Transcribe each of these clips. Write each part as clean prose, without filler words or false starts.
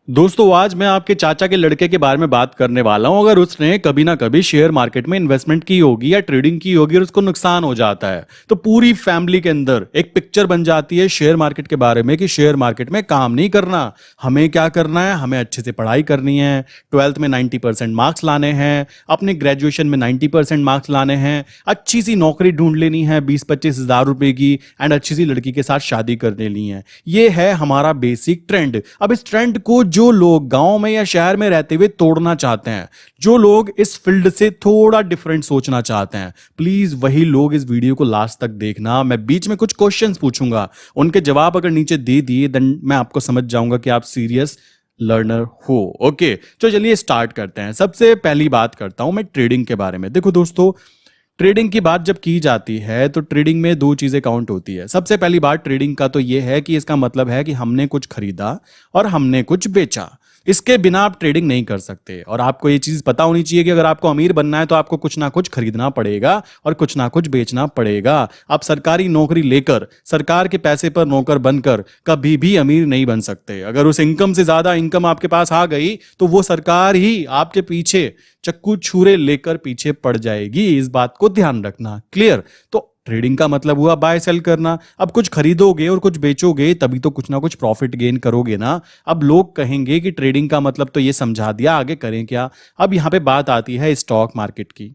दोस्तों आज मैं आपके चाचा के लड़के के बारे में बात करने वाला हूं। अगर उसने कभी ना कभी शेयर मार्केट में इन्वेस्टमेंट की होगी या ट्रेडिंग की होगी और उसको नुकसान हो जाता है तो पूरी फैमिली के अंदर एक पिक्चर बन जाती है शेयर मार्केट के बारे में कि शेयर मार्केट में काम नहीं करना। हमें क्या करना है, हमें अच्छे से पढ़ाई करनी है, 12th में 90% मार्क्स लाने हैं, अपने ग्रेजुएशन में 90% मार्क्स लाने हैं, अच्छी सी नौकरी ढूंढ लेनी है 20-25 हज़ार रुपए की, एंड अच्छी सी लड़की के साथ शादी कर लेनी है। ये है हमारा बेसिक ट्रेंड। अब इस ट्रेंड को जो लोग गांव में या शहर में रहते हुए तोड़ना चाहते हैं, जो लोग इस फील्ड से थोड़ा डिफरेंट सोचना चाहते हैं, प्लीज वही लोग इस वीडियो को लास्ट तक देखना। मैं बीच में कुछ क्वेश्चंस पूछूंगा, उनके जवाब अगर नीचे दे दिए देन मैं आपको समझ जाऊंगा कि आप सीरियस लर्नर हो। ओके तो चलिए स्टार्ट करते हैं। सबसे पहली बात करता हूं मैं ट्रेडिंग के बारे में। देखो दोस्तों, ट्रेडिंग की बात जब की जाती है तो ट्रेडिंग में दो चीजें काउंट होती है। सबसे पहली बात ट्रेडिंग का तो यह है कि इसका मतलब है कि हमने कुछ खरीदा और हमने कुछ बेचा। इसके बिना आप ट्रेडिंग नहीं कर सकते। और आपको ये चीज पता होनी चाहिए कि अगर आपको अमीर बनना है तो आपको कुछ ना कुछ खरीदना पड़ेगा और कुछ ना कुछ बेचना पड़ेगा। आप सरकारी नौकरी लेकर सरकार के पैसे पर नौकर बनकर कभी भी अमीर नहीं बन सकते। अगर उस इनकम से ज्यादा इनकम आपके पास आ गई तो वो सरकार ही आपके पीछे चक्कू छुरे लेकर पीछे पड़ जाएगी। इस बात को ध्यान रखना। क्लियर? तो ट्रेडिंग का मतलब हुआ बाय सेल करना। अब कुछ खरीदोगे और कुछ बेचोगे तभी तो कुछ ना कुछ प्रॉफिट गेन करोगे ना। अब लोग कहेंगे कि ट्रेडिंग का मतलब तो ये समझा दिया, आगे करें क्या। अब यहां पे बात आती है स्टॉक मार्केट की।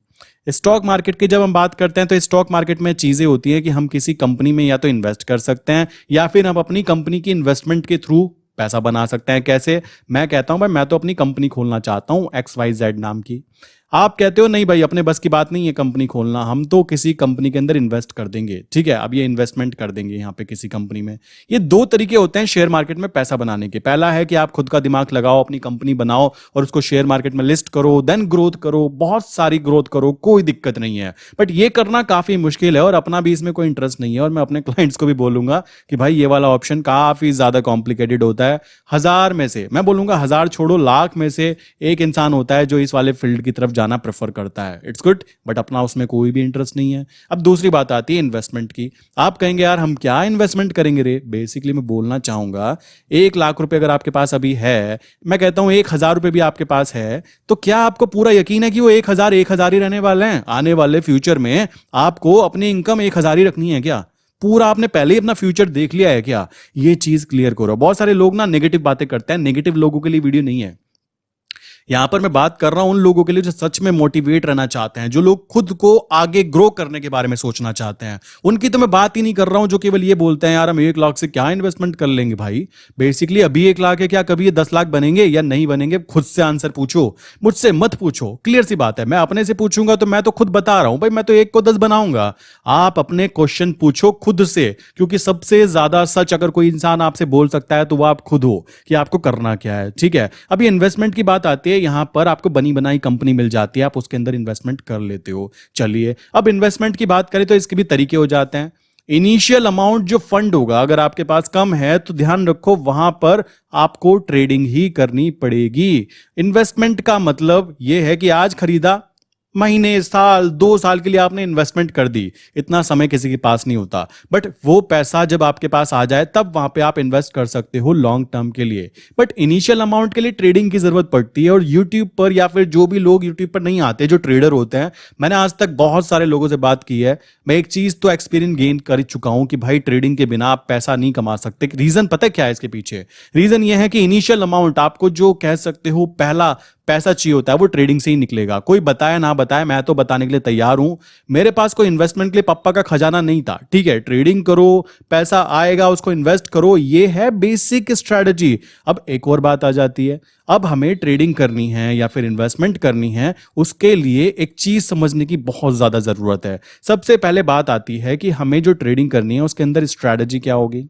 स्टॉक मार्केट की जब हम बात करते हैं तो स्टॉक मार्केट में चीजें होती हैं कि हम किसी कंपनी में या तो इन्वेस्ट कर सकते हैं या फिर हम अपनी कंपनी की इन्वेस्टमेंट के थ्रू पैसा बना सकते हैं। कैसे? मैं कहता हूं भाई मैं तो अपनी कंपनी खोलना चाहता हूं XYZ नाम की। आप कहते हो नहीं भाई अपने बस की बात नहीं है कंपनी खोलना, हम तो किसी कंपनी के अंदर इन्वेस्ट कर देंगे। ठीक है, अब ये इन्वेस्टमेंट कर देंगे यहाँ पे किसी कंपनी में। ये दो तरीके होते हैं शेयर मार्केट में पैसा बनाने के। पहला है कि आप खुद का दिमाग लगाओ, अपनी कंपनी बनाओ और उसको शेयर मार्केट में लिस्ट करो, देन ग्रोथ करो, बहुत सारी ग्रोथ करो, कोई दिक्कत नहीं है। बट ये करना काफी मुश्किल है और अपना भी इसमें कोई इंटरेस्ट नहीं है। और मैं अपने क्लाइंट्स को भी बोलूंगा कि भाई ये वाला ऑप्शन काफी ज्यादा कॉम्प्लिकेटेड होता है। हजार में से, मैं बोलूंगा हजार छोड़ो, लाख में से एक इंसान होता है जो इस वाले फील्ड की तरफ जाना प्रेफर करता है। इट्स गुड, बट अपना उसमें कोई भी इंटरेस्ट नहीं है। अब दूसरी बात आती है इन्वेस्टमेंट की। आप कहेंगे यार हम क्या इन्वेस्टमेंट करेंगे रे। बेसिकली मैं बोलना चाहूंगा 1 लाख रुपए अगर आपके पास अभी है, मैं कहता हूं 1,000 रुपए भी आपके पास है, तो क्या आपको पूरा यकीन है कि वो 1,000 ही रहने वाले हैं? आने वाले फ्यूचर में आपको अपनी इनकम 1,000 ही रखनी है क्या? पूरा आपने पहले ही अपना फ्यूचर देख लिया है क्या? ये चीज क्लियर करो। बहुत सारे लोग ना नेगेटिव बातें करते हैं। नेगेटिव लोगों के लिए वीडियो नहीं है। यहां पर मैं बात कर रहा हूं उन लोगों के लिए जो सच में मोटिवेट रहना चाहते हैं, जो लोग खुद को आगे ग्रो करने के बारे में सोचना चाहते हैं। उनकी तो मैं बात ही नहीं कर रहा हूं जो केवल ये बोलते हैं यार हम 1 लाख से क्या इन्वेस्टमेंट कर लेंगे। भाई बेसिकली अभी 1 लाख है, क्या कभी ये 10 लाख बनेंगे या नहीं बनेंगे? खुद से आंसर पूछो, मुझसे मत पूछो। क्लियर सी बात है। मैं अपने से पूछूंगा तो मैं तो खुद बता रहा हूं भाई मैं तो 1 को 10 बनाऊंगा। आप अपने क्वेश्चन पूछो खुद से, क्योंकि सबसे ज्यादा सच अगर कोई इंसान आपसे बोल सकता है तो वो आप खुद हो कि आपको करना क्या है। ठीक है, अभी इन्वेस्टमेंट की बात आती है। यहां पर आपको बनी बनाई कंपनी मिल जाती है, आप उसके अंदर इन्वेस्टमेंट कर लेते हो। चलिए अब इन्वेस्टमेंट की बात करें तो इसके भी तरीके हो जाते हैं। इनिशियल अमाउंट जो फंड होगा अगर आपके पास कम है तो ध्यान रखो वहां पर आपको ट्रेडिंग ही करनी पड़ेगी। इन्वेस्टमेंट का मतलब यह है कि आज खरीदा, महीने साल 2 साल के लिए आपने इन्वेस्टमेंट कर दी। इतना समय किसी के पास नहीं होता, बट वो पैसा जब आपके पास आ जाए तब वहां पे आप इन्वेस्ट कर सकते हो लॉन्ग टर्म के लिए। बट इनिशियल अमाउंट के लिए ट्रेडिंग की जरूरत पड़ती है। और यूट्यूब पर या फिर जो भी लोग यूट्यूब पर नहीं आते जो ट्रेडर होते हैं, मैंने आज तक बहुत सारे लोगों से बात की है, मैं एक चीज तो एक्सपीरियंस गेन कर चुका हूं कि भाई ट्रेडिंग के बिना आप पैसा नहीं कमा सकते। रीजन पता है क्या है इसके पीछे? रीजन ये है कि इनिशियल अमाउंट आपको जो कह सकते हो पहला पैसा चाहिए होता है वो ट्रेडिंग से ही निकलेगा। कोई बताए ना बताए, मैं तो बताने के लिए तैयार हूं। मेरे पास कोई इन्वेस्टमेंट के लिए पप्पा का खजाना नहीं था। ठीक है, ट्रेडिंग करो, पैसा आएगा उसको इन्वेस्ट करो, ये है बेसिक स्ट्रेटजी। अब एक और बात आ जाती है, अब हमें ट्रेडिंग करनी है या फिर इन्वेस्टमेंट करनी है, उसके लिए एक चीज समझने की बहुत ज्यादा जरूरत है। सबसे पहले बात आती है कि हमें जो ट्रेडिंग करनी है उसके अंदर स्ट्रेटजी क्या होगी।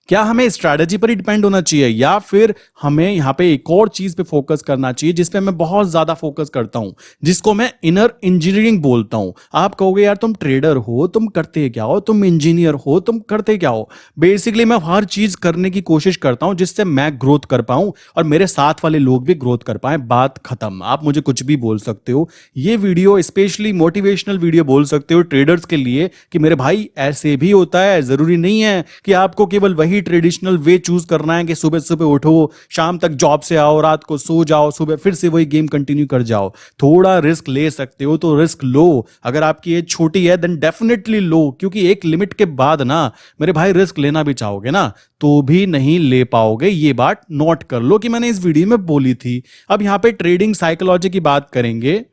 क्या हमें स्ट्रैटेजी पर ही डिपेंड होना चाहिए या फिर हमें यहां पे एक और चीज पे फोकस करना चाहिए जिस पे मैं बहुत ज्यादा फोकस करता हूं, जिसको मैं इनर इंजीनियरिंग बोलता हूं। आप कहोगे यार तुम ट्रेडर हो, तुम करते क्या हो, तुम इंजीनियर हो, तुम करते क्या हो। बेसिकली मैं हर चीज करने की कोशिश करता हूं जिससे मैं ग्रोथ कर पाऊं और मेरे साथ वाले लोग भी ग्रोथ कर पाए। बात खत्म। आप मुझे कुछ भी बोल सकते हो। ये वीडियो स्पेशली मोटिवेशनल वीडियो बोल सकते हो ट्रेडर्स के लिए कि मेरे भाई ऐसे भी होता है, जरूरी नहीं है कि आपको केवल वही वही ट्रेडिशनल वे चूज करना है कि सुबह सुबह उठो, शाम तक जॉब से आओ, रात को सो जाओ, सुबह फिर से वही गेम कंटिन्यू कर जाओ। थोड़ा रिस्क ले सकते हो तो रिस्क लो। अगर आपकी एज छोटी है देन डेफिनेटली लो, क्योंकि एक लिमिट के बाद ना मेरे भाई रिस्क लेना भी चाहोगे ना तो भी नहीं ले पाओगे। ये बात नोट कर लो कि मैंने इस वीडियो में बोली थी। अब यहां पे ट्रेडिंग साइकोलॉजी की बात करेंगे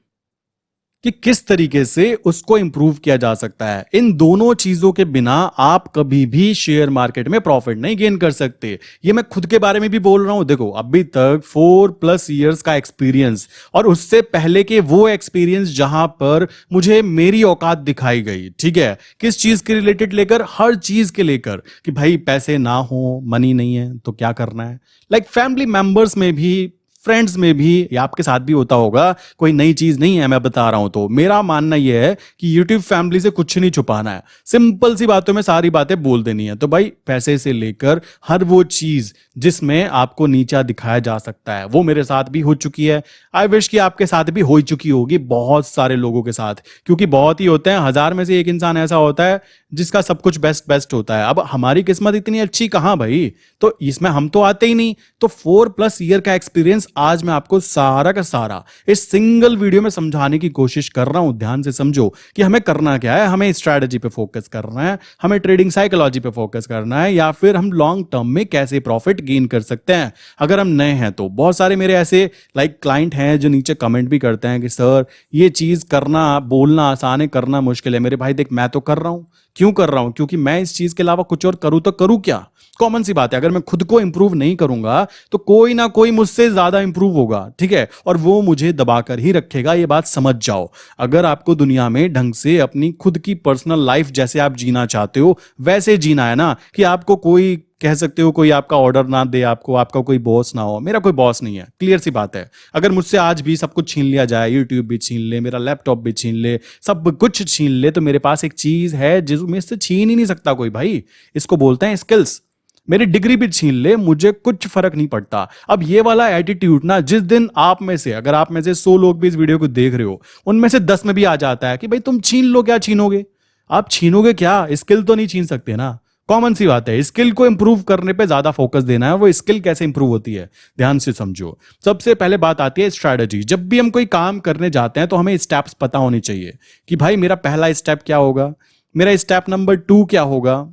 कि किस तरीके से उसको इंप्रूव किया जा सकता है। इन दोनों चीजों के बिना आप कभी भी शेयर मार्केट में प्रॉफिट नहीं गेन कर सकते। ये मैं खुद के बारे में भी बोल रहा हूं। देखो अभी तक 4+ इयर्स का एक्सपीरियंस और उससे पहले के वो एक्सपीरियंस जहां पर मुझे मेरी औकात दिखाई गई, ठीक है, किस चीज के रिलेटेड लेकर, हर चीज के लेकर कि भाई पैसे ना हो, मनी नहीं है तो क्या करना है। लाइक फैमिली मेंबर्स में भी, फ्रेंड्स में भी, या आपके साथ भी होता होगा। कोई नई चीज नहीं है मैं बता रहा हूं। तो मेरा मानना यह है कि यूट्यूब फैमिली से कुछ नहीं छुपाना है, सिंपल सी बातों में सारी बातें बोल देनी है। तो भाई पैसे से लेकर हर वो चीज जिसमें आपको नीचा दिखाया जा सकता है वो मेरे साथ भी हो चुकी है। आई विश कि आपके साथ भी हो चुकी होगी, बहुत सारे लोगों के साथ, क्योंकि बहुत ही होते हैं, 1000 में से एक इंसान ऐसा होता है जिसका सब कुछ बेस्ट बेस्ट होता है। अब हमारी किस्मत इतनी अच्छी कहां भाई, तो इसमें हम तो आते ही नहीं। तो 4+ ईयर का एक्सपीरियंस आज मैं आपको सारा का सारा इस सिंगल वीडियो में समझाने की कोशिश कर रहा हूं। ध्यान से समझो कि हमें करना क्या है। हमें स्ट्रैटेजी पे फोकस करना है, हमें ट्रेडिंग साइकोलॉजी पे फोकस करना है, या फिर हम लॉन्ग टर्म में कैसे प्रॉफिट गेन कर सकते हैं। अगर हम नए हैं तो बहुत सारे मेरे ऐसे क्लाइंट हैं जो नीचे कमेंट भी करते हैं कि सर ये चीज करना, बोलना आसान है, करना मुश्किल है। मेरे भाई देख, मैं तो कर रहा हूं। क्यों कर रहा हूं? क्योंकि मैं इस चीज के अलावा कुछ और करूं तो करूं क्या। कॉमन सी बात है, अगर मैं खुद को इंप्रूव नहीं करूंगा तो कोई ना कोई मुझसे ज्यादा इंप्रूव होगा, ठीक है, और वो मुझे दबाकर ही रखेगा। ये बात समझ जाओ। अगर आपको दुनिया में ढंग से अपनी खुद की पर्सनल लाइफ जैसे आप जीना चाहते हो वैसे जीना है ना, कि आपको कोई, कह सकते हो कोई आपका ऑर्डर ना दे, आपको आपका कोई बॉस ना हो। मेरा कोई बॉस नहीं है, क्लियर सी बात है। अगर मुझसे आज भी सब कुछ छीन लिया जाए, यूट्यूब भी छीन ले, मेरा लैपटॉप भी छीन ले, सब कुछ छीन ले, तो मेरे पास एक चीज है जिसमें से छीन ही नहीं सकता कोई भाई। इसको बोलते हैं स्किल्स। मेरी डिग्री भी छीन ले, मुझे कुछ फर्क नहीं पड़ता। अब ये वाला एटीट्यूड ना, जिस दिन आप में से, अगर आप में से 100 लोग भी इस वीडियो को देख रहे हो, उनमें से 10 में भी आ जाता है कि भाई तुम छीन लो, क्या छीनोगे? आप छीनोगे क्या? स्किल तो नहीं छीन सकते ना। कॉमन सी बात है, स्किल को इंप्रूव करने पे ज्यादा फोकस देना है। वो स्किल कैसे इंप्रूव होती है, ध्यान से समझो। सबसे पहले बात आती है स्ट्रैटेजी। जब भी हम कोई काम करने जाते हैं तो हमें स्टेप्स पता होने चाहिए कि भाई मेरा पहला स्टेप क्या होगा, मेरा स्टेप नंबर 2 क्या होगा,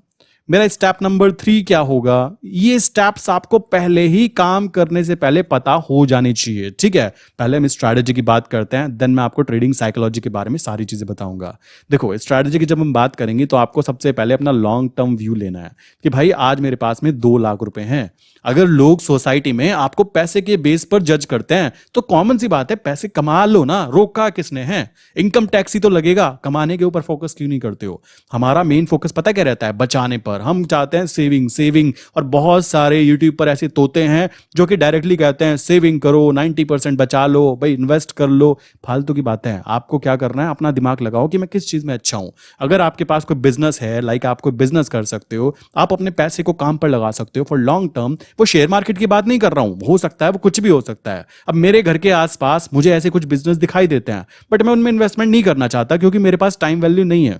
मेरा स्टेप नंबर 3 क्या होगा। ये स्टेप्स आपको पहले ही काम करने से पहले पता हो जाने चाहिए, ठीक है। पहले हम स्ट्रैटेजी की बात करते हैं, देन मैं आपको ट्रेडिंग साइकोलॉजी के बारे में सारी चीजें बताऊंगा। देखो स्ट्रैटेजी की जब हम बात करेंगे तो आपको सबसे पहले अपना लॉन्ग टर्म व्यू लेना है कि भाई आज मेरे पास में 2 लाख रुपए हैं। अगर लोग सोसाइटी में आपको पैसे के बेस पर जज करते हैं तो कॉमन सी बात है, पैसे कमा लो ना, रोका किसने है? इनकम टैक्स ही तो लगेगा। कमाने के ऊपर फोकस क्यों नहीं करते हो? हमारा मेन फोकस पता क्या रहता है? बचाने पर। हम चाहते हैं सेविंग सेविंग, और बहुत सारे यूट्यूब पर ऐसे तोते हैं जो कि डायरेक्टली कहते हैं सेविंग करो, 90% बचा लो, भाई इन्वेस्ट कर लो। फालतू की बातें हैं। आपको क्या करना है, अपना दिमाग लगाओ कि मैं किस चीज में अच्छा हूं। अगर आपके पास कोई बिजनेस है, लाइक आप कोई बिजनेस कर सकते हो, आप अपने पैसे को काम पर लगा सकते हो फॉर लॉन्ग टर्म। वो शेयर मार्केट की बात नहीं कर रहा हूं, हो सकता है वो कुछ भी हो सकता है। अब मेरे घर के आसपास मुझे ऐसे कुछ बिजनेस दिखाई देते हैं, बट मैं उनमें इन्वेस्टमेंट नहीं करना चाहता क्योंकि मेरे पास टाइम वैल्यू नहीं है।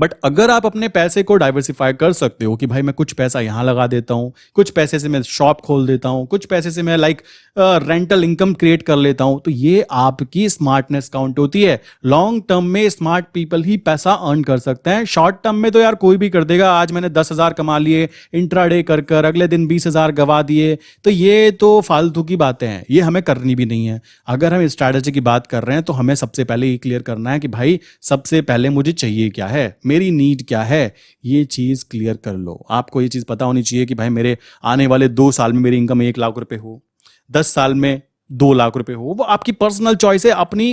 बट अगर आप अपने पैसे को डाइवर्सिफाई कर सकते हो कि भाई मैं कुछ पैसा यहां लगा देता हूं, कुछ पैसे से मैं शॉप खोल देता हूं, कुछ पैसे से मैं रेंटल इनकम क्रिएट कर लेता हूं, तो ये आपकी स्मार्टनेस काउंट होती है। लॉन्ग टर्म में स्मार्ट पीपल ही पैसा अर्न कर सकते हैं। शॉर्ट टर्म में तो यार कोई भी कर देगा। आज मैंने 10,000 कमा लिए इंट्राडे कर कर, अगले दिन 20,000 गवा दिए, तो ये तो फालतू की बातें हैं, ये हमें करनी भी नहीं है। अगर हम स्ट्रैटेजी की बात कर रहे हैं तो हमें सबसे पहले ये क्लियर करना है कि भाई सबसे पहले मुझे चाहिए क्या है, मेरी नीड क्या है, ये चीज क्लियर कर लो। आपको ये चीज पता होनी चाहिए कि भाई मेरे आने वाले 2 साल में मेरी इनकम 1 लाख रुपए हो, 10 साल में 2 लाख रुपए हो। वो आपकी पर्सनल चॉइस है। अपनी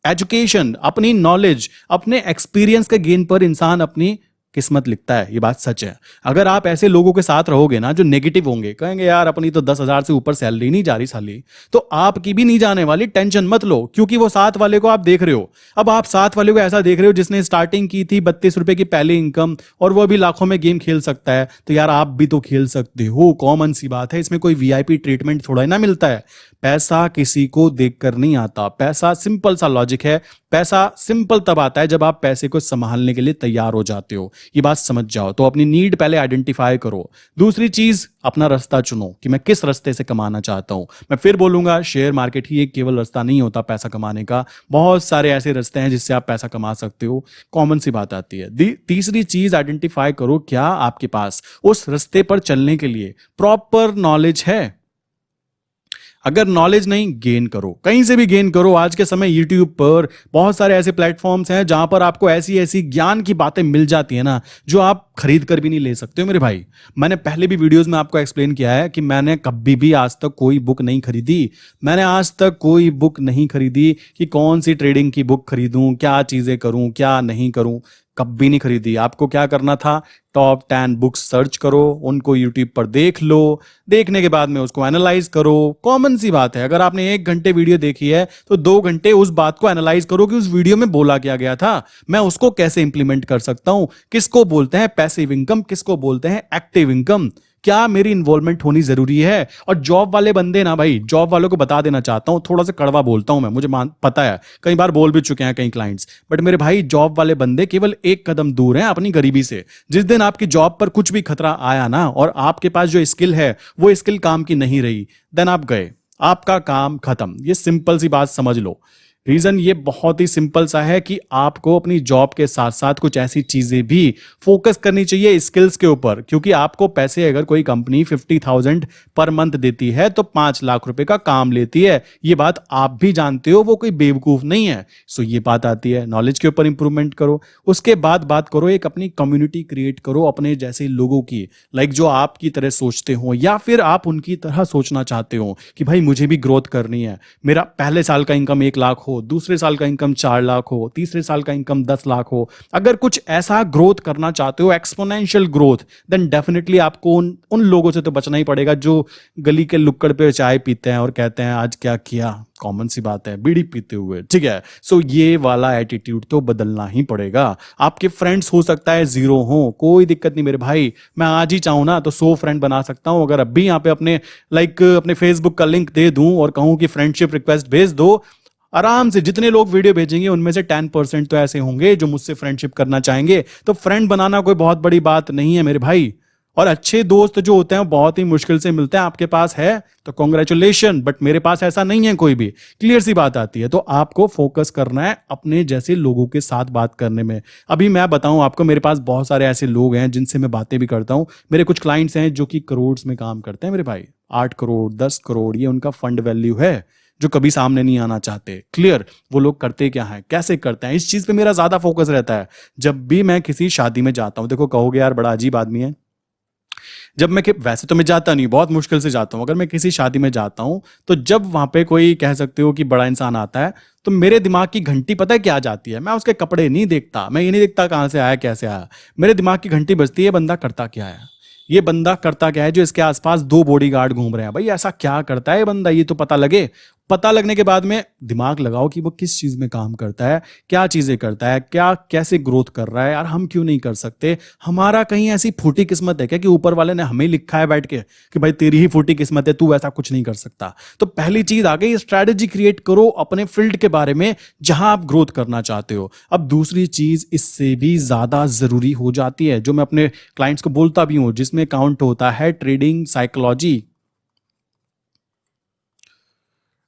एजुकेशन, अपनी नॉलेज, अपने एक्सपीरियंस के गेन पर इंसान अपनी किस्मत लिखता है। ये बात सच है। अगर आप ऐसे लोगों के साथ रहोगे ना जो नेगेटिव होंगे, कहेंगे यार अपनी तो 10,000 से ऊपर सैलरी नहीं जा रही साली, तो आपकी भी नहीं जाने वाली। टेंशन मत लो, क्योंकि वो साथ वाले को आप देख रहे हो। अब आप साथ वाले को ऐसा देख रहे हो जिसने स्टार्टिंग की थी 32 रुपए की पहली इनकम, और वो अभी लाखों में गेम खेल सकता है, तो यार आप भी तो खेल सकते हो। कॉमन सी बात है, इसमें कोई वीआईपी ट्रीटमेंट थोड़ा ही ना मिलता है। पैसा किसी को देखकर नहीं आता। पैसा, सिंपल सा लॉजिक है, पैसा सिंपल तब आता है जब आप पैसे को संभालने के लिए तैयार हो जाते हो। ये बात समझ जाओ। तो अपनी नीड पहले आइडेंटिफाई करो। दूसरी चीज, अपना रास्ता चुनो कि मैं किस रास्ते से कमाना चाहता हूं। मैं फिर बोलूंगा, शेयर मार्केट ही एक केवल रास्ता नहीं होता पैसा कमाने का। बहुत सारे ऐसे रास्ते हैं जिससे आप पैसा कमा सकते हो। कॉमन सी बात आती है। तीसरी चीज, आइडेंटिफाई करो क्या आपके पास उस रास्ते पर चलने के लिए प्रॉपर नॉलेज है। अगर नॉलेज नहीं, गेन करो, कहीं से भी गेन करो। आज के समय यूट्यूब पर बहुत सारे ऐसे प्लेटफॉर्म्स हैं जहां पर आपको ऐसी ऐसी ज्ञान की बातें मिल जाती है ना, जो आप खरीद कर भी नहीं ले सकते हो मेरे भाई। मैंने पहले भी वीडियोस में आपको एक्सप्लेन किया है कि मैंने कभी भी आज तक कोई बुक नहीं खरीदी। मैंने आज तक कोई बुक नहीं खरीदी कि कौन सी ट्रेडिंग की बुक खरीदूं, क्या चीजें करूं, क्या नहीं करूं, कभी नहीं खरीदी। आपको क्या करना था, टॉप 10 बुक्स सर्च करो, उनको यूट्यूब पर देख लो, देखने के बाद में उसको एनालाइज करो। कॉमन सी बात है, अगर आपने 1 घंटे वीडियो देखी है तो 2 घंटे उस बात को एनालाइज करो कि उस वीडियो में बोला क्या गया था, मैं उसको कैसे इंप्लीमेंट कर सकता हूं। किसको बोलते हैं पैसिव इनकम, किसको बोलते हैं एक्टिव इनकम, क्या मेरी इन्वॉल्वमेंट होनी जरूरी है। और जॉब वाले बंदे ना भाई, जॉब वालों को बता देना चाहता हूं, थोड़ा सा कड़वा बोलता हूं मैं, मुझे पता है, कई बार बोल भी चुके हैं कई क्लाइंट्स, बट मेरे भाई जॉब वाले बंदे केवल एक कदम दूर हैं अपनी गरीबी से। जिस दिन आपकी जॉब पर कुछ भी खतरा आया ना, और आपके पास जो स्किल है वो स्किल काम की नहीं रही, देन आप गए, आपका काम खत्म। ये सिंपल सी बात समझ लो। रीजन ये बहुत ही सिंपल सा है कि आपको अपनी जॉब के साथ साथ कुछ ऐसी चीजें भी फोकस करनी चाहिए स्किल्स के ऊपर, क्योंकि आपको पैसे अगर कोई कंपनी 50,000 पर मंथ देती है तो 5 लाख रुपए का काम लेती है। ये बात आप भी जानते हो, वो कोई बेवकूफ नहीं है। सो ये बात आती है, नॉलेज के ऊपर इंप्रूवमेंट करो। उसके बाद बात करो, एक अपनी कम्युनिटी क्रिएट करो अपने जैसे लोगों की, लाइक जो आपकी तरह सोचते हो या फिर आप उनकी तरह सोचना चाहते हो कि भाई मुझे भी ग्रोथ करनी है। मेरा पहले साल का इनकम 1 लाख हो, दूसरे साल का इनकम 4 लाख हो, तीसरे साल का इनकम 10 लाख हो। अगर कुछ ऐसा ग्रोथ करना चाहते हो, एक्सपोनेंशियल ग्रोथ, देन डेफिनेटली आपको उन लोगों से तो बचना ही पड़ेगा जो गली के लुक्कड़ पे चाय पीते हैं और कहते हैं आज क्या किया। कॉमन सी बात है, बीड़ी पीते हुए, ठीक है। सो ये वाला एटीट्यूड तो बदलना ही पड़ेगा। आपके फ्रेंड्स हो सकता है 0 हो, कोई दिक्कत नहीं मेरे भाई। मैं आज ही चाहूं ना तो 100 फ्रेंड बना सकता हूं। अगर अभी यहाँ पे अपने फेसबुक का लिंक दे दूं और कहूं कि फ्रेंडशिप रिक्वेस्ट भेज दो, आराम से जितने लोग वीडियो भेजेंगे उनमें से 10% तो ऐसे होंगे जो मुझसे फ्रेंडशिप करना चाहेंगे। तो फ्रेंड बनाना कोई बहुत बड़ी बात नहीं है मेरे भाई। और अच्छे दोस्त जो होते हैं बहुत ही मुश्किल से मिलते हैं। आपके पास है तो कॉन्ग्रेचुलेशन, बट मेरे पास ऐसा नहीं है कोई भी। क्लियर सी बात आती है। तो आपको फोकस करना है अपने जैसे लोगों के साथ बात करने में। अभी मैं बताऊं आपको, मेरे पास बहुत सारे ऐसे लोग हैं जिनसे मैं बातें भी करता हूं। मेरे कुछ क्लाइंट्स हैं जो कि करोड़ में काम करते हैं मेरे भाई, 8 करोड़ 10 करोड़, ये उनका फंड वैल्यू है, जो कभी सामने नहीं आना चाहते। क्लियर, वो लोग करते क्या हैं, कैसे करते हैं, इस चीज पे मेरा ज्यादा फोकस रहता है। जब भी मैं किसी शादी में जाता हूं, देखो कहोगे यार बड़ा अजीब आदमी है, जब मैं वैसे तो मैं जाता नहीं, बहुत मुश्किल से जाता हूं। अगर मैं किसी शादी में जाता हूं तो जब वहां पे कोई कह सकते हो कि बड़ा इंसान आता है, तो मेरे दिमाग की घंटी पता है क्या जाती है, मैं उसके कपड़े नहीं देखता, मैं ये नहीं देखता कहां से आया कैसे आया। मेरे दिमाग की घंटी बजती है, बंदा करता क्या है, ये बंदा करता क्या है जो इसके आसपास 2 बॉडीगार्ड घूम रहे हैं। भाई ऐसा क्या करता है ये बंदा, ये तो पता लगे। पता लगने के बाद में दिमाग लगाओ कि वो किस चीज में काम करता है, क्या चीजें करता है, क्या कैसे ग्रोथ कर रहा है। यार हम क्यों नहीं कर सकते? हमारा कहीं ऐसी फूटी किस्मत है क्या कि ऊपर वाले ने हमें लिखा है बैठ के कि भाई तेरी ही फूटी किस्मत है, तू ऐसा कुछ नहीं कर सकता? तो पहली चीज आ गई, स्ट्रैटेजी क्रिएट करो अपने फील्ड के बारे में जहां आप ग्रोथ करना चाहते हो। अब दूसरी चीज इससे भी ज्यादा जरूरी हो जाती है, जो मैं अपने क्लाइंट्स को बोलता भी हूं, जिसमें काउंट होता है ट्रेडिंग साइकोलॉजी।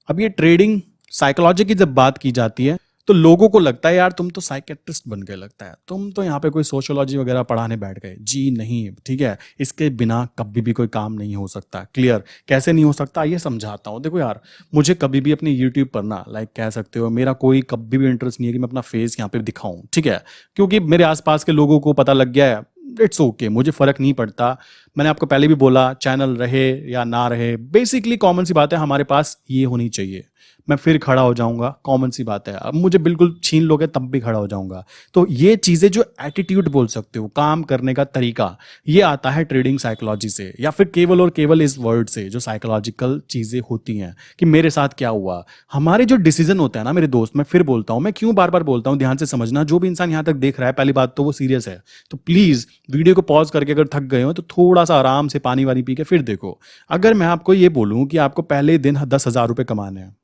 अब ये ट्रेडिंग साइकोलॉजी की जब बात की जाती है तो लोगों को लगता है यार तुम तो साइकेट्रिस्ट बन गए, लगता है तुम तो यहाँ पे कोई सोशियोलॉजी वगैरह पढ़ाने बैठ गए। जी नहीं, ठीक है, इसके बिना कभी भी कोई काम नहीं हो सकता। क्लियर, कैसे नहीं हो सकता ये समझाता हूँ। देखो यार, मुझे कभी भी अपने यूट्यूब पर ना, लाइक कह सकते हो, मेरा कोई कभी भी इंटरेस्ट नहीं है कि मैं अपना फेस यहाँ पे दिखाऊं, ठीक है, क्योंकि मेरे आसपास के लोगों को पता लग गया है। इट्स ओके, मुझे फर्क नहीं पड़ता। मैंने आपको पहले भी बोला, चैनल रहे या ना रहे, बेसिकली कॉमन सी बात है, हमारे पास ये होनी चाहिए। मैं फिर खड़ा हो जाऊंगा, कॉमन सी बात है। अब मुझे बिल्कुल छीन लोगे तब भी खड़ा हो जाऊंगा। तो ये चीजें जो एटीट्यूड बोल सकते हो, काम करने का तरीका, ये आता है ट्रेडिंग साइकोलॉजी से, या फिर केवल और केवल इस वर्ड से, जो साइकोलॉजिकल चीजें होती हैं कि मेरे साथ क्या हुआ। हमारे जो डिसीजन होते हैं ना मेरे दोस्त, मैं फिर बोलता हूं, मैं क्यों बार बार बोलता हूं, ध्यान से समझना। जो भी इंसान यहां तक देख रहा है, पहली बात तो वो सीरियस है। तो प्लीज वीडियो को पॉज करके अगर थक गए हो तो थोड़ा सा आराम से पानी वानी पी के फिर देखो। अगर मैं आपको ये बोलूं कि आपको पहले दिन 10,000 रुपए कमाने हैं,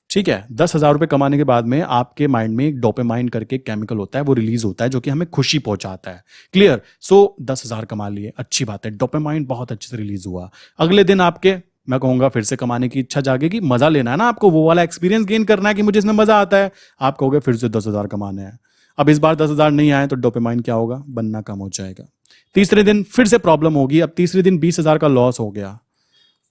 ठीक है, 10,000 रुपए कमाने के बाद में आपके माइंड में एक डोपामाइन करके केमिकल होता है, वो रिलीज होता है जो कि हमें खुशी पहुंचाता है। क्लियर? सो 10,000 कमा लिए, अच्छी बात है, डोपामाइन बहुत अच्छे से रिलीज हुआ। अगले दिन आपके, मैं कहूंगा, फिर से कमाने की इच्छा जागेगी, मजा लेना है ना आपको, वो वाला एक्सपीरियंस गेन करना है कि मुझे इसमें मजा आता है। आप कहोगे फिर से 10,000 कमाने हैं। अब इस बार 10,000 नहीं आए तो डोपामाइन क्या होगा? बनना कम हो जाएगा। तीसरे दिन फिर से प्रॉब्लम होगी, अब तीसरे दिन 20,000 का लॉस हो गया।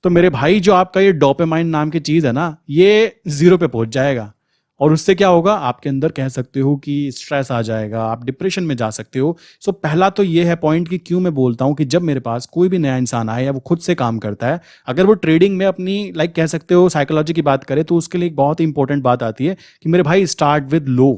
तो मेरे भाई जो आपका ये डोपामाइन नाम की चीज है ना, ये जीरो पे पहुंच जाएगा। और उससे क्या होगा? आपके अंदर कह सकते हो कि स्ट्रेस आ जाएगा, आप डिप्रेशन में जा सकते हो। सो पहला तो ये है पॉइंट कि क्यों मैं बोलता हूं कि जब मेरे पास कोई भी नया इंसान आए या वो खुद से काम करता है, अगर वो ट्रेडिंग में अपनी कह सकते हो साइकोलॉजी की बात करे, तो उसके लिए एक बहुत ही इंपॉर्टेंट बात आती है कि मेरे भाई स्टार्ट विद लो।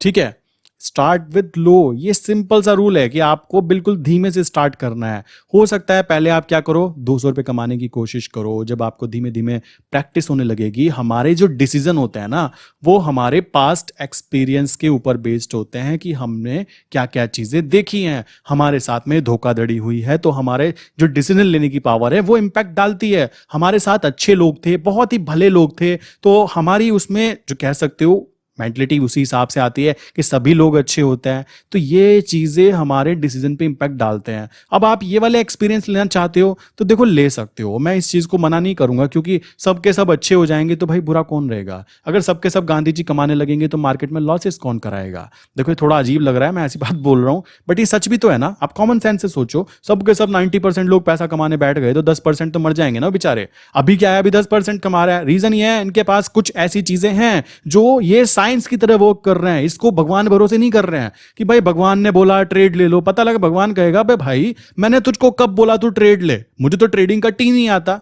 ठीक है, स्टार्ट विद लो, ये सिंपल सा रूल है कि आपको बिल्कुल धीमे से स्टार्ट करना है। हो सकता है पहले आप क्या करो, 200 रुपये कमाने की कोशिश करो। जब आपको धीमे धीमे प्रैक्टिस होने लगेगी, हमारे जो डिसीजन होते हैं ना, वो हमारे पास्ट एक्सपीरियंस के ऊपर बेस्ड होते हैं कि हमने क्या क्या चीजें देखी हैं, हमारे साथ में धोखाधड़ी हुई है, तो हमारे जो डिसीजन लेने की पावर है वो इंपैक्ट डालती है। हमारे साथ अच्छे लोग थे, बहुत ही भले लोग थे, तो हमारी उसमें जो कह सकते हो मेंटलिटी उसी हिसाब से आती है कि सभी लोग अच्छे होते हैं। तो ये चीजें हमारे डिसीजन पे इंपैक्ट डालते हैं। अब आप ये वाले एक्सपीरियंस लेना चाहते हो तो देखो ले सकते हो, मैं इस चीज को मना नहीं करूंगा, क्योंकि सबके सब अच्छे हो जाएंगे तो भाई बुरा कौन रहेगा? अगर सबके सब गांधी जी कमाने लगेंगे तो मार्केट में लॉसेस कौन कराएगा? देखो ये थोड़ा अजीब लग रहा है, मैं ऐसी बात बोल रहा हूं, बट ये सच भी तो है ना। आप कॉमन सेंस से सोचो, सबके सब 90% लोग पैसा कमाने बैठ गए तो 10% तो मर जाएंगे ना बेचारे। अभी क्या है, अभी 10% कमा रहा है, रीजन ये है इनके पास कुछ ऐसी चीजें हैं जो ये साइंस की तरह वर्क कर रहे हैं। इसको भगवान भरोसे नहीं कर रहे हैं कि भाई भगवान ने बोला ट्रेड ले लो, पता लगा भगवान कहेगा भाई मैंने तुझको कब बोला तू ट्रेड ले, मुझे तो ट्रेडिंग का टी नहीं आता,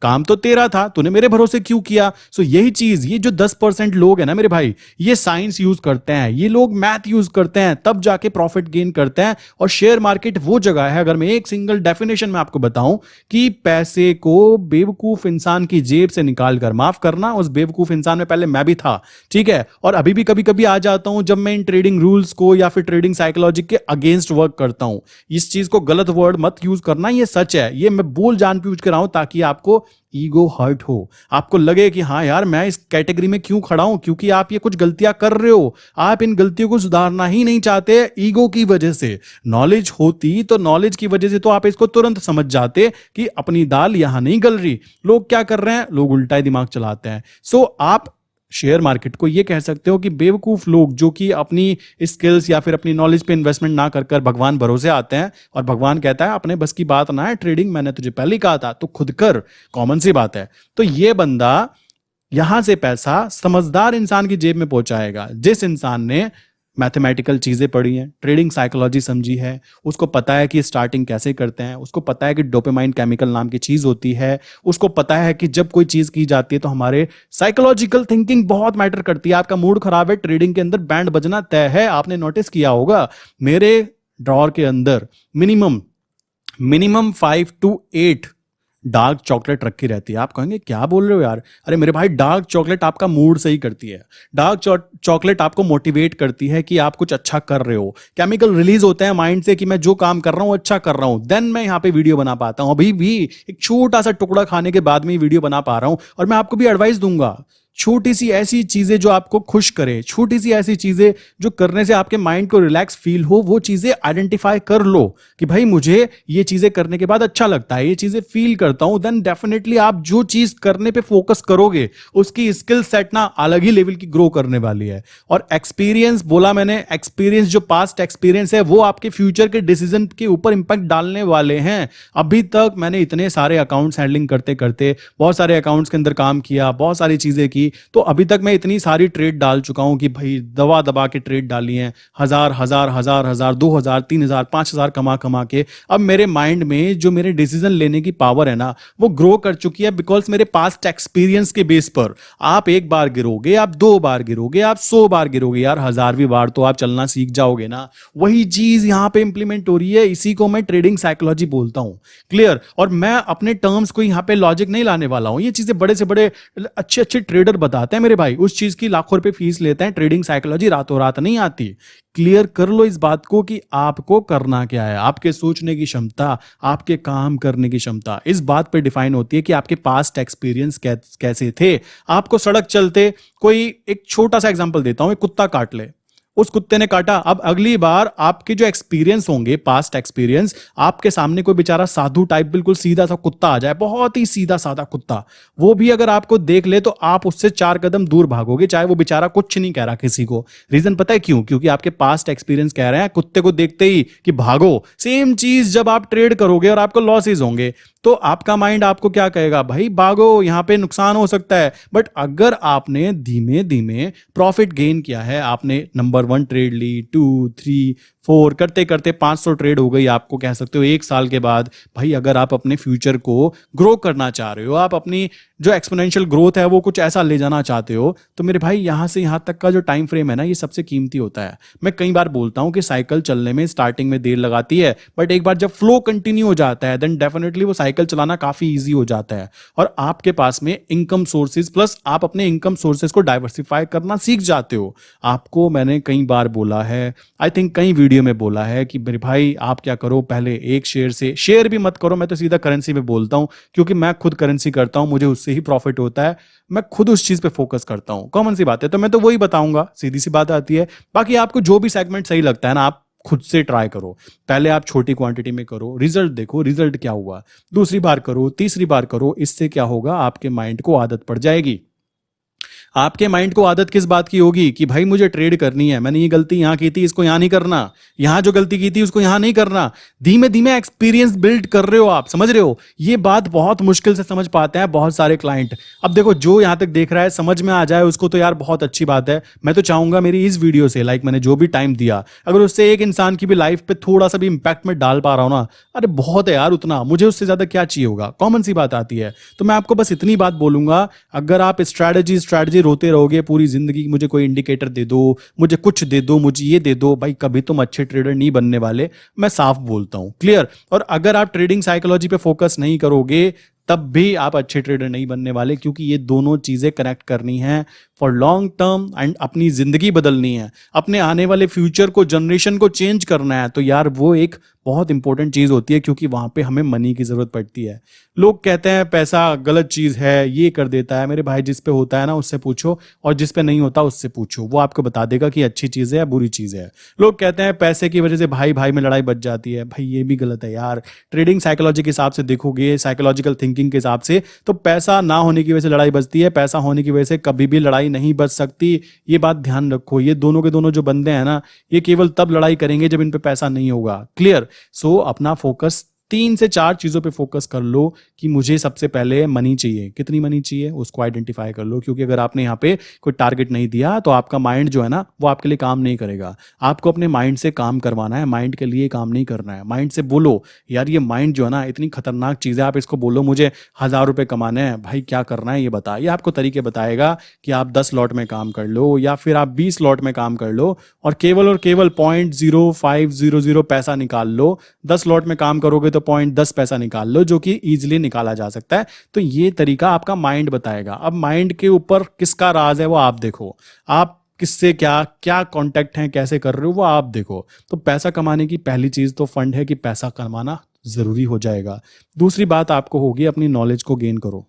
काम तो तेरा था, तूने मेरे भरोसे क्यों किया? सो यही चीज, ये जो 10% लोग हैं ना मेरे भाई, ये साइंस यूज करते हैं, ये लोग मैथ यूज करते हैं, तब जाके प्रॉफिट गेन करते हैं। और शेयर मार्केट वो जगह है, अगर मैं एक सिंगल डेफिनेशन में आपको बताऊं, कि पैसे को बेवकूफ इंसान की जेब से निकाल कर, माफ करना उस बेवकूफ इंसान में पहले मैं भी था, ठीक है, और अभी भी कभी कभी आ जाता हूं जब मैं इन ट्रेडिंग रूल्स को या फिर ट्रेडिंग साइकोलॉजी के अगेंस्ट वर्क करता हूं। इस चीज को गलत वर्ड मत यूज करना, ये सच है, ये मैं बोल जान पूछ कर रहा हूं ताकि आपको ईगो हर्ट हो, आपको लगे कि हाँ यार मैं इस कैटेगरी में क्यों खड़ा हूं, क्योंकि आप ये कुछ गलतियां कर रहे हो, आप इन गलतियों को सुधारना ही नहीं चाहते ईगो की वजह से। नॉलेज होती तो नॉलेज की वजह से तो आप इसको तुरंत समझ जाते कि अपनी दाल यहां नहीं गल रही। लोग क्या कर रहे हैं, लोग उल्टा ही दिमाग चलाते हैं। सो आप शेयर मार्केट को ये कह सकते हो कि बेवकूफ लोग जो कि अपनी स्किल्स या फिर अपनी नॉलेज पे इन्वेस्टमेंट ना कर कर भगवान भरोसे आते हैं, और भगवान कहता है अपने बस की बात ना है ट्रेडिंग, मैंने तुझे पहले ही कहा था तो खुद कर, कॉमन सी बात है। तो ये बंदा यहां से पैसा समझदार इंसान की जेब में पहुंचाएगा, जिस इंसान ने मैथमेटिकल चीजें पढ़ी हैं, ट्रेडिंग साइकोलॉजी समझी है, उसको पता है कि स्टार्टिंग कैसे करते हैं, उसको पता है कि डोपामाइन केमिकल नाम की चीज होती है, उसको पता है कि जब कोई चीज की जाती है तो हमारे साइकोलॉजिकल थिंकिंग बहुत मैटर करती है। आपका मूड खराब है, ट्रेडिंग के अंदर बैंड बजना तय है। आपने नोटिस किया होगा मेरे ड्रॉर के अंदर मिनिमम 5 to 8 डार्क चॉकलेट रखी रहती है। आप कहेंगे क्या बोल रहे हो यार? अरे मेरे भाई, डार्क चॉकलेट आपका मूड सही करती है, डार्क चॉकलेट आपको मोटिवेट करती है कि आप कुछ अच्छा कर रहे हो, केमिकल रिलीज होते हैं माइंड से कि मैं जो काम कर रहा हूं अच्छा कर रहा हूं, देन मैं यहां पे वीडियो बना पाता हूं। अभी भी एक छोटा सा टुकड़ा खाने के बाद में वीडियो बना पा रहा हूं, और मैं आपको भी एडवाइस दूंगा, छोटी सी ऐसी चीजें जो आपको खुश करे, छोटी सी ऐसी चीजें जो करने से आपके माइंड को रिलैक्स फील हो, वो चीजें आइडेंटिफाई कर लो कि भाई मुझे ये चीजें करने के बाद अच्छा लगता है, ये चीजें फील करता हूं, देन डेफिनेटली आप जो चीज करने पे फोकस करोगे उसकी स्किल सेट ना अलग ही लेवल की ग्रो करने वाली है। और एक्सपीरियंस बोला मैंने, एक्सपीरियंस जो पास्ट एक्सपीरियंस है वो आपके फ्यूचर के डिसीजन के ऊपर इंपैक्ट डालने वाले हैं। अभी तक मैंने इतने सारे अकाउंट्स हैंडलिंग करते करते बहुत सारे अकाउंट्स के अंदर काम किया, बहुत सारी चीजें की, तो अभी तक मैं इतनी सारी ट्रेड डाल चुका हूं कि भाई दबा दबा के ट्रेड डाली हैं, हजार हजार हजार हजार 2,000 3,000 5,000 कमा कमा के अब मेरे माइंड में जो मेरे डिसीजन लेने की पावर है ना वो ग्रो कर चुकी है, बिकॉज मेरे पास्ट एक्सपीरियंस के बेस पर। आप एक बार गिरोगे, आप 2 बार गिरोगे, आप 100 बार गिरोगे यार, 1000वीं बार तो आप चलना सीख जाओगे ना। वही चीज यहां पे इंप्लीमेंट हो रही है, इसी को मैं ट्रेडिंग साइकोलॉजी बोलता हूं। क्लियर? और मैं अपने टर्म्स को यहां पे लॉजिक नहीं लाने वाला हूं, ये चीजें बड़े से बड़े अच्छे अच्छे ट्रेडर डॉक्टर बताते हैं मेरे भाई, उस चीज की लाखों रुपए फीस लेते हैं। ट्रेडिंग साइकोलॉजी रातों रात नहीं आती। क्लियर कर लो इस बात को कि आपको करना क्या है। आपके सोचने की क्षमता, आपके काम करने की क्षमता इस बात पे डिफाइन होती है कि आपके पास्ट एक्सपीरियंस कैसे थे। आपको सड़क चलते कोई, एक छोटा सा एग्जांपल देता हूं, एक कुत्ता काट ले, उस कुत्ते ने काटा, अब अगली बार आपके जो एक्सपीरियंस होंगे, पास्ट एक्सपीरियंस, आपके सामने कोई बेचारा साधु टाइप बिल्कुल सीधा सा कुत्ता आ जाए, बहुत ही सीधा साधा कुत्ता, वो भी अगर आपको देख ले तो आप उससे 4 कदम दूर भागोगे, चाहे वो बेचारा कुछ नहीं कह रहा किसी को। रीजन पता है क्यों? क्योंकि आपके पास्ट एक्सपीरियंस कह रहे हैं कुत्ते को देखते ही कि भागो। सेम चीज जब आप ट्रेड करोगे और आपको लॉसेज होंगे तो आपका माइंड आपको क्या कहेगा? भाई भागो, यहां पे नुकसान हो सकता है। बट अगर आपने धीमे धीमे प्रॉफिट गेन किया है, आपने नंबर 1 ट्रेड ली, 2, 3, 4 करते करते 500 ट्रेड हो गई, आपको कह सकते हो 1 साल के बाद। भाई अगर आप अपने फ्यूचर को ग्रो करना चाह रहे हो, आप अपनी जो एक्सपोनेंशियल ग्रोथ है वो कुछ ऐसा ले जाना चाहते हो, तो मेरे भाई यहां से यहां तक का जो टाइम फ्रेम है ना, ये सबसे कीमती होता है। मैं कई बार बोलता हूं कि साइकिल चलने में स्टार्टिंग में देर लगाती है, बट एक बार जब फ्लो कंटिन्यू हो जाता है देन डेफिनेटली वो साइकिल चलाना काफी ईजी हो जाता है। और आपके पास में इनकम सोर्सेज, प्लस आप अपने इनकम सोर्सेज को डाइवर्सिफाई करना सीख जाते हो। आपको मैंने कई बार बोला है, आई थिंक कई वीडियो में बोला है कि मेरे भाई आप क्या करो, पहले एक शेयर से, शेयर भी मत करो, मैं तो सीधा करेंसी में बोलता हूं क्योंकि मैं खुद करेंसी करता हूं, मुझे उससे ही प्रॉफिट होता है। मैं खुद उस चीज पे फोकस करता हूं, कॉमन सी बात है, तो मैं तो वही बताऊंगा, सीधी सी बात आती है। बाकी आपको जो भी सेगमेंट सही लगता है ना, आप खुद से ट्राई करो। पहले आप छोटी क्वांटिटी में करो, रिजल्ट देखो, रिजल्ट क्या हुआ, दूसरी बार करो, तीसरी बार करो, इससे क्या होगा, आपके माइंड को आदत पड़ जाएगी। आपके माइंड को आदत किस बात की होगी कि भाई मुझे ट्रेड करनी है, मैंने ये गलती यहां की थी, इसको यहां नहीं करना, यहां जो गलती की थी उसको यहां नहीं करना। धीमे धीमे एक्सपीरियंस बिल्ड कर रहे हो आप, समझ रहे हो? ये बात बहुत मुश्किल से समझ पाते हैं बहुत सारे क्लाइंट। अब देखो, जो यहां तक देख रहा है समझ में आ जाए उसको तो यार बहुत अच्छी बात है। मैं तो चाहूंगा मेरी इस वीडियो से, लाइक मैंने जो भी टाइम दिया, अगर उससे एक इंसान की भी लाइफ पे थोड़ा सा भी इंपैक्ट में डाल पा रहा हूं ना, अरे बहुत है यार, उतना मुझे उससे ज्यादा क्या चाहिए होगा। कॉमन सी बात आती है। तो मैं आपको बस इतनी बात बोलूंगा, अगर आप स्ट्रैटेजी स्ट्रैटेजी रोते रहोगे पूरी जिंदगी, मुझे कोई इंडिकेटर दे दो, मुझे कुछ दे दो, मुझे ये दे दो, भाई कभी तुम अच्छे ट्रेडर नहीं बनने वाले, मैं साफ बोलता हूं, क्लियर। और अगर आप ट्रेडिंग साइकोलॉजी पे फोकस नहीं करोगे तब भी आप अच्छे ट्रेडर नहीं बनने वाले, क्योंकि ये दोनों चीजें कनेक्ट करनी है फॉर लॉन्ग टर्म एंड अपनी जिंदगी बदलनी है, अपने आने वाले फ्यूचर को, जनरेशन को चेंज करना है, तो यार वो एक बहुत इंपॉर्टेंट चीज होती है, क्योंकि वहां पे हमें मनी की जरूरत पड़ती है। लोग कहते हैं पैसा गलत चीज है, ये कर देता है। मेरे भाई जिस पे होता है ना उससे पूछो, और जिस पे नहीं होता उससे पूछो, वो आपको बता देगा कि अच्छी चीज है या बुरी चीज है। लोग कहते हैं पैसे की वजह से भाई भाई में लड़ाई बच जाती है, भाई ये भी गलत है यार। ट्रेडिंग साइकोलॉजी के हिसाब से देखोगे, साइकोलॉजिकल थिंकिंग के हिसाब से, तो पैसा ना होने की वजह से लड़ाई बचती है, पैसा होने की वजह से कभी भी लड़ाई नहीं बच सकती। ये बात ध्यान रखो। ये दोनों के दोनों जो बंदे हैं ना, ये केवल तब लड़ाई करेंगे जब इन पे पैसा नहीं होगा, क्लियर। सो अपना फोकस 3 से 4 चीजों पे फोकस कर लो कि मुझे सबसे पहले मनी चाहिए, कितनी मनी चाहिए उसको आइडेंटिफाई कर लो, क्योंकि अगर आपने यहाँ पे कोई टारगेट नहीं दिया तो आपका माइंड जो है ना वो आपके लिए काम नहीं करेगा। आपको अपने माइंड से काम करवाना है, माइंड के लिए काम नहीं करना है। माइंड से बोलो यार ये माइंड जो है ना इतनी खतरनाक चीज है, आप इसको बोलो मुझे 1000 रुपए कमाने हैं, भाई क्या करना है ये बता। ये आपको तरीके बताएगा कि आप 10 लॉट में काम कर लो या फिर आप 20 लॉट में काम कर लो और केवल 0.0500 पैसा निकाल लो। 10 लॉट में काम करोगे तो 0.10 पैसा निकाल लो, जो कि इजीली निकाला जा सकता है। तो ये तरीका आपका माइंड बताएगा। अब माइंड के ऊपर किसका राज है वो आप देखो, आप किससे क्या क्या कांटेक्ट हैं, कैसे कर रहे हो वो आप देखो। तो पैसा कमाने की पहली चीज तो फंड है कि पैसा कमाना जरूरी हो जाएगा। दूसरी बात आपको होगी अपनी नॉलेज को गेन करो।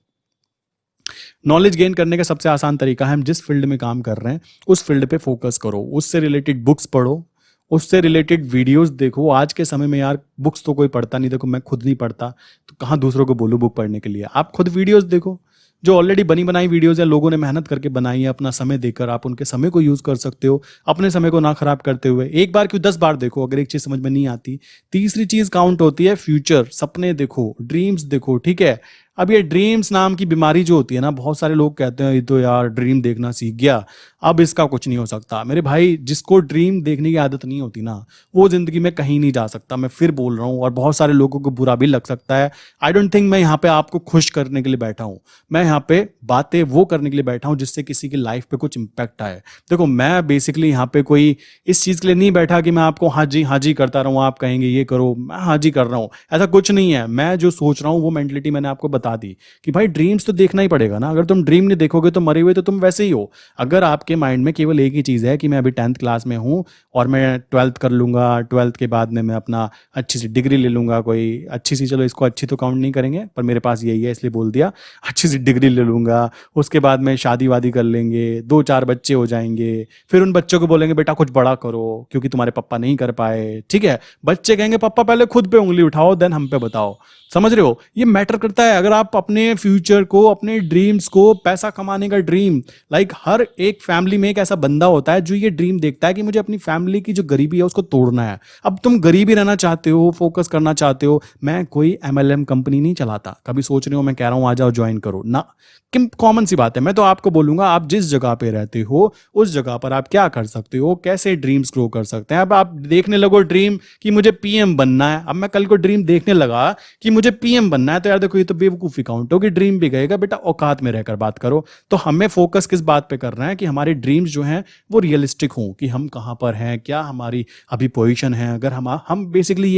नॉलेज गेन करने का सबसे आसान तरीका है, हम जिस फील्ड में काम कर रहे हैं उस फील्ड पे फोकस करो, उससे रिलेटेड बुक्स पढ़ो, उससे रिलेटेड वीडियोस देखो। आज के समय में यार बुक्स तो कोई पढ़ता नहीं, देखो मैं खुद नहीं पढ़ता तो कहाँ दूसरों को बोलूँ बुक पढ़ने के लिए। आप खुद वीडियोस देखो, जो ऑलरेडी बनी बनाई वीडियोस है, लोगों ने मेहनत करके बनाई है, अपना समय देकर आप उनके समय को यूज कर सकते हो, अपने समय को ना खराब करते हुए। एक बार क्यों 10 बार देखो अगर एक चीज समझ में नहीं आती। तीसरी चीज काउंट होती है फ्यूचर, सपने देखो, ड्रीम्स देखो, ठीक है। अब ये ड्रीम्स नाम की बीमारी जो होती है ना, बहुत सारे लोग कहते हैं ये तो यार ड्रीम देखना सीख गया, अब इसका कुछ नहीं हो सकता। मेरे भाई जिसको ड्रीम देखने की आदत नहीं होती ना, वो जिंदगी में कहीं नहीं जा सकता। मैं फिर बोल रहा हूँ, और बहुत सारे लोगों को बुरा भी लग सकता है। आई डोंट थिंक मैं यहाँ पे आपको खुश करने के लिए बैठा हूँ, मैं यहाँ पे बातें वो करने के लिए बैठा हूँ जिससे किसी की लाइफ पे कुछ इंपैक्ट आए। देखो मैं बेसिकली यहाँ पे कोई इस चीज के लिए नहीं बैठा कि मैं आपको हाँ जी करता रहूँ, आप कहेंगे ये करो, मैं हाँ जी कर रहा हूँ, ऐसा कुछ नहीं है। मैं जो सोच रहा हूँ वो मेंटलिटी मैंने आपको बता दी कि भाई ड्रीम्स तो देखना ही पड़ेगा ना, अगर तुम ड्रीम नहीं देखोगे तो मरे हुए तो तुम वैसे ही हो। अगर आपके माइंड में केवल एक ही चीज़ है कि मैं अभी 10th क्लास में हूँ और मैं 12th कर लूँगा, 12th के बाद में मैं अपना अच्छी सी डिग्री ले लूँगा, कोई अच्छी सी, चलो इसको अच्छी तो काउंट नहीं करेंगे पर मेरे पास यही है इसलिए बोल दिया, अच्छी सी डिग्री ले लूँगा, उसके बाद में शादी वादी कर लेंगे, 2-4 बच्चे हो जाएंगे, फिर उन बच्चों को बोलेंगे बेटा कुछ बड़ा करो क्योंकि तुम्हारे पापा नहीं कर पाए, ठीक है। बच्चे कहेंगे पापा पहले खुद पे उंगली उठाओ देन हम पे बताओ। समझ रहे हो, ये मैटर करता है। अगर आप अपने फ्यूचर को, अपने ड्रीम्स को, पैसा कमाने का ड्रीम, लाइक हर एक फैमिली में एक ऐसा बंदा होता है जो ये ड्रीम देखता है कि मुझे अपनी फैमिली की जो गरीबी है उसको तोड़ना है। अब तुम गरीबी रहना चाहते हो, फोकस करना चाहते हो, मैं कोई MLM कंपनी नहीं चलाता, कभी सोच रहे हो मैं कह रहा हूं आ जाओ ज्वाइन करो ना, कि कॉमन सी बात है। मैं तो आपको बोलूंगा आप जिस जगह पे रहते हो उस जगह पर आप क्या कर सकते हो, कैसे ड्रीम्स ग्रो कर सकते हैं। अब आप देखने लगो ड्रीम कि मुझे PM बनना है, अब मैं कल को ड्रीम देखने लगा कि मुझे PM बनना है, तो यार देखो ये तो बेवकूफी काउंट होगी, ड्रीम भी गएगा। बेटा औकात में रहकर बात करो। तो हमें फोकस किस बात पे करना है कि हमारे ड्रीम्स जो हैं वो रियलिस्टिक हों, कि हम कहाँ पर हैं, क्या हमारी अभी पोजीशन है। अगर हम बेसिकली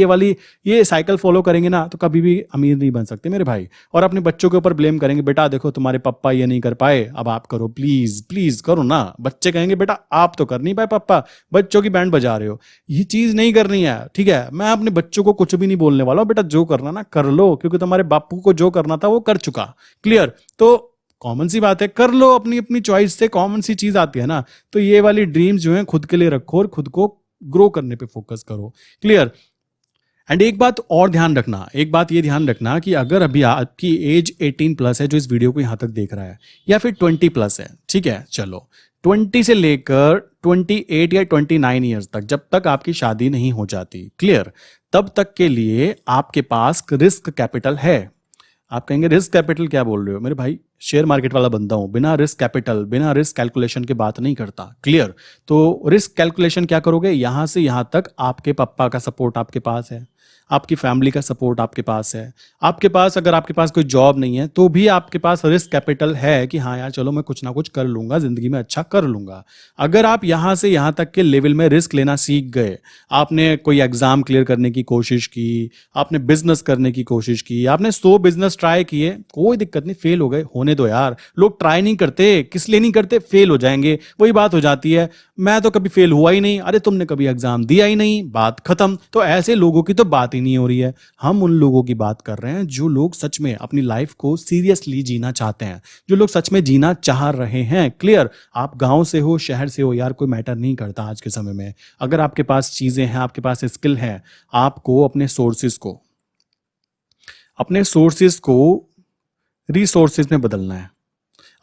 ये साइकिल फॉलो करेंगे ना तो कभी भी अमीर नहीं बन सकते मेरे भाई। और अपने बच्चों के ऊपर ब्लेम करेंगे, बेटा देखो तुम्हारे पापा ये नहीं कर पाए अब आप करो, प्लीज प्लीज करो ना। बच्चे कहेंगे बेटा आप तो कर नहीं पाए पापा, बच्चों की बैंड बजा रहे हो। ये चीज नहीं करनी है, ठीक है। मैं अपने बच्चों को कुछ भी नहीं बोलने वाला हूं, बेटा जो करना ना कर लो, क्योंकि तुम्हारे बापू को जो करना था वो कर चुका। क्लियर। तो कॉमन सी बात है, कर लो अपनी अपनी चॉइस से, कॉमन सी चीज आती है ना। तो ये वाली ड्रीम्स जो है खुद के लिए रखो और खुद को ग्रो करने पे फोकस करो। क्लियर। एंड एक बात और ध्यान रखना, एक बात ये ध्यान रखना कि अगर अभी आपकी एज 18+ है जो इस वीडियो को यहां तक देख रहा है, या फिर 20+ है, ठीक है, चलो 20 से लेकर 28 या 29 ईयर्स तक, जब तक आपकी शादी नहीं हो जाती, क्लियर, तब तक के लिए आपके पास रिस्क कैपिटल है। आप कहेंगे रिस्क कैपिटल क्या बोल रहे हो मेरे भाई, शेयर मार्केट वाला बंदा हूं, बिना रिस्क कैपिटल, बिना रिस्क कैलकुलेशन के बात नहीं करता। क्लियर। तो रिस्क कैलकुलेशन क्या करोगे, यहां से यहां तक आपके पापा का सपोर्ट आपके पास है, आपकी फैमिली का सपोर्ट आपके पास है, आपके पास अगर आपके पास कोई जॉब नहीं है तो भी आपके पास रिस्क कैपिटल है कि हाँ यार चलो मैं कुछ ना कुछ कर लूंगा, जिंदगी में अच्छा कर लूंगा। अगर आप यहां से यहां तक के लेवल में रिस्क लेना सीख गए, आपने कोई एग्जाम क्लियर करने की कोशिश की, आपने बिजनेस करने की कोशिश की, आपने 100 बिजनेस ट्राई किए, कोई दिक्कत नहीं, फेल हो गए, होने दो यार। लोग ट्राई नहीं करते, किस लिए नहीं करते, फेल हो जाएंगे, वही बात हो जाती है। मैं तो कभी फेल हुआ ही नहीं, अरे तुमने कभी एग्जाम दिया ही नहीं, बात खत्म। तो ऐसे लोगों की तो बात ही नहीं हो रही है। हम उन लोगों की बात कर रहे हैं जो लोग सच में अपनी लाइफ को सीरियसली जीना चाहते हैं, जो लोग सच में जीना चाह रहे हैं। क्लियर। आप गांव से हो, शहर से हो, यार कोई मैटर नहीं करता आज के समय में। अगर आपके पास चीजें हैं, आपके पास स्किल है, आपको अपने सोर्सेस को रिसोर्सेज में बदलना है।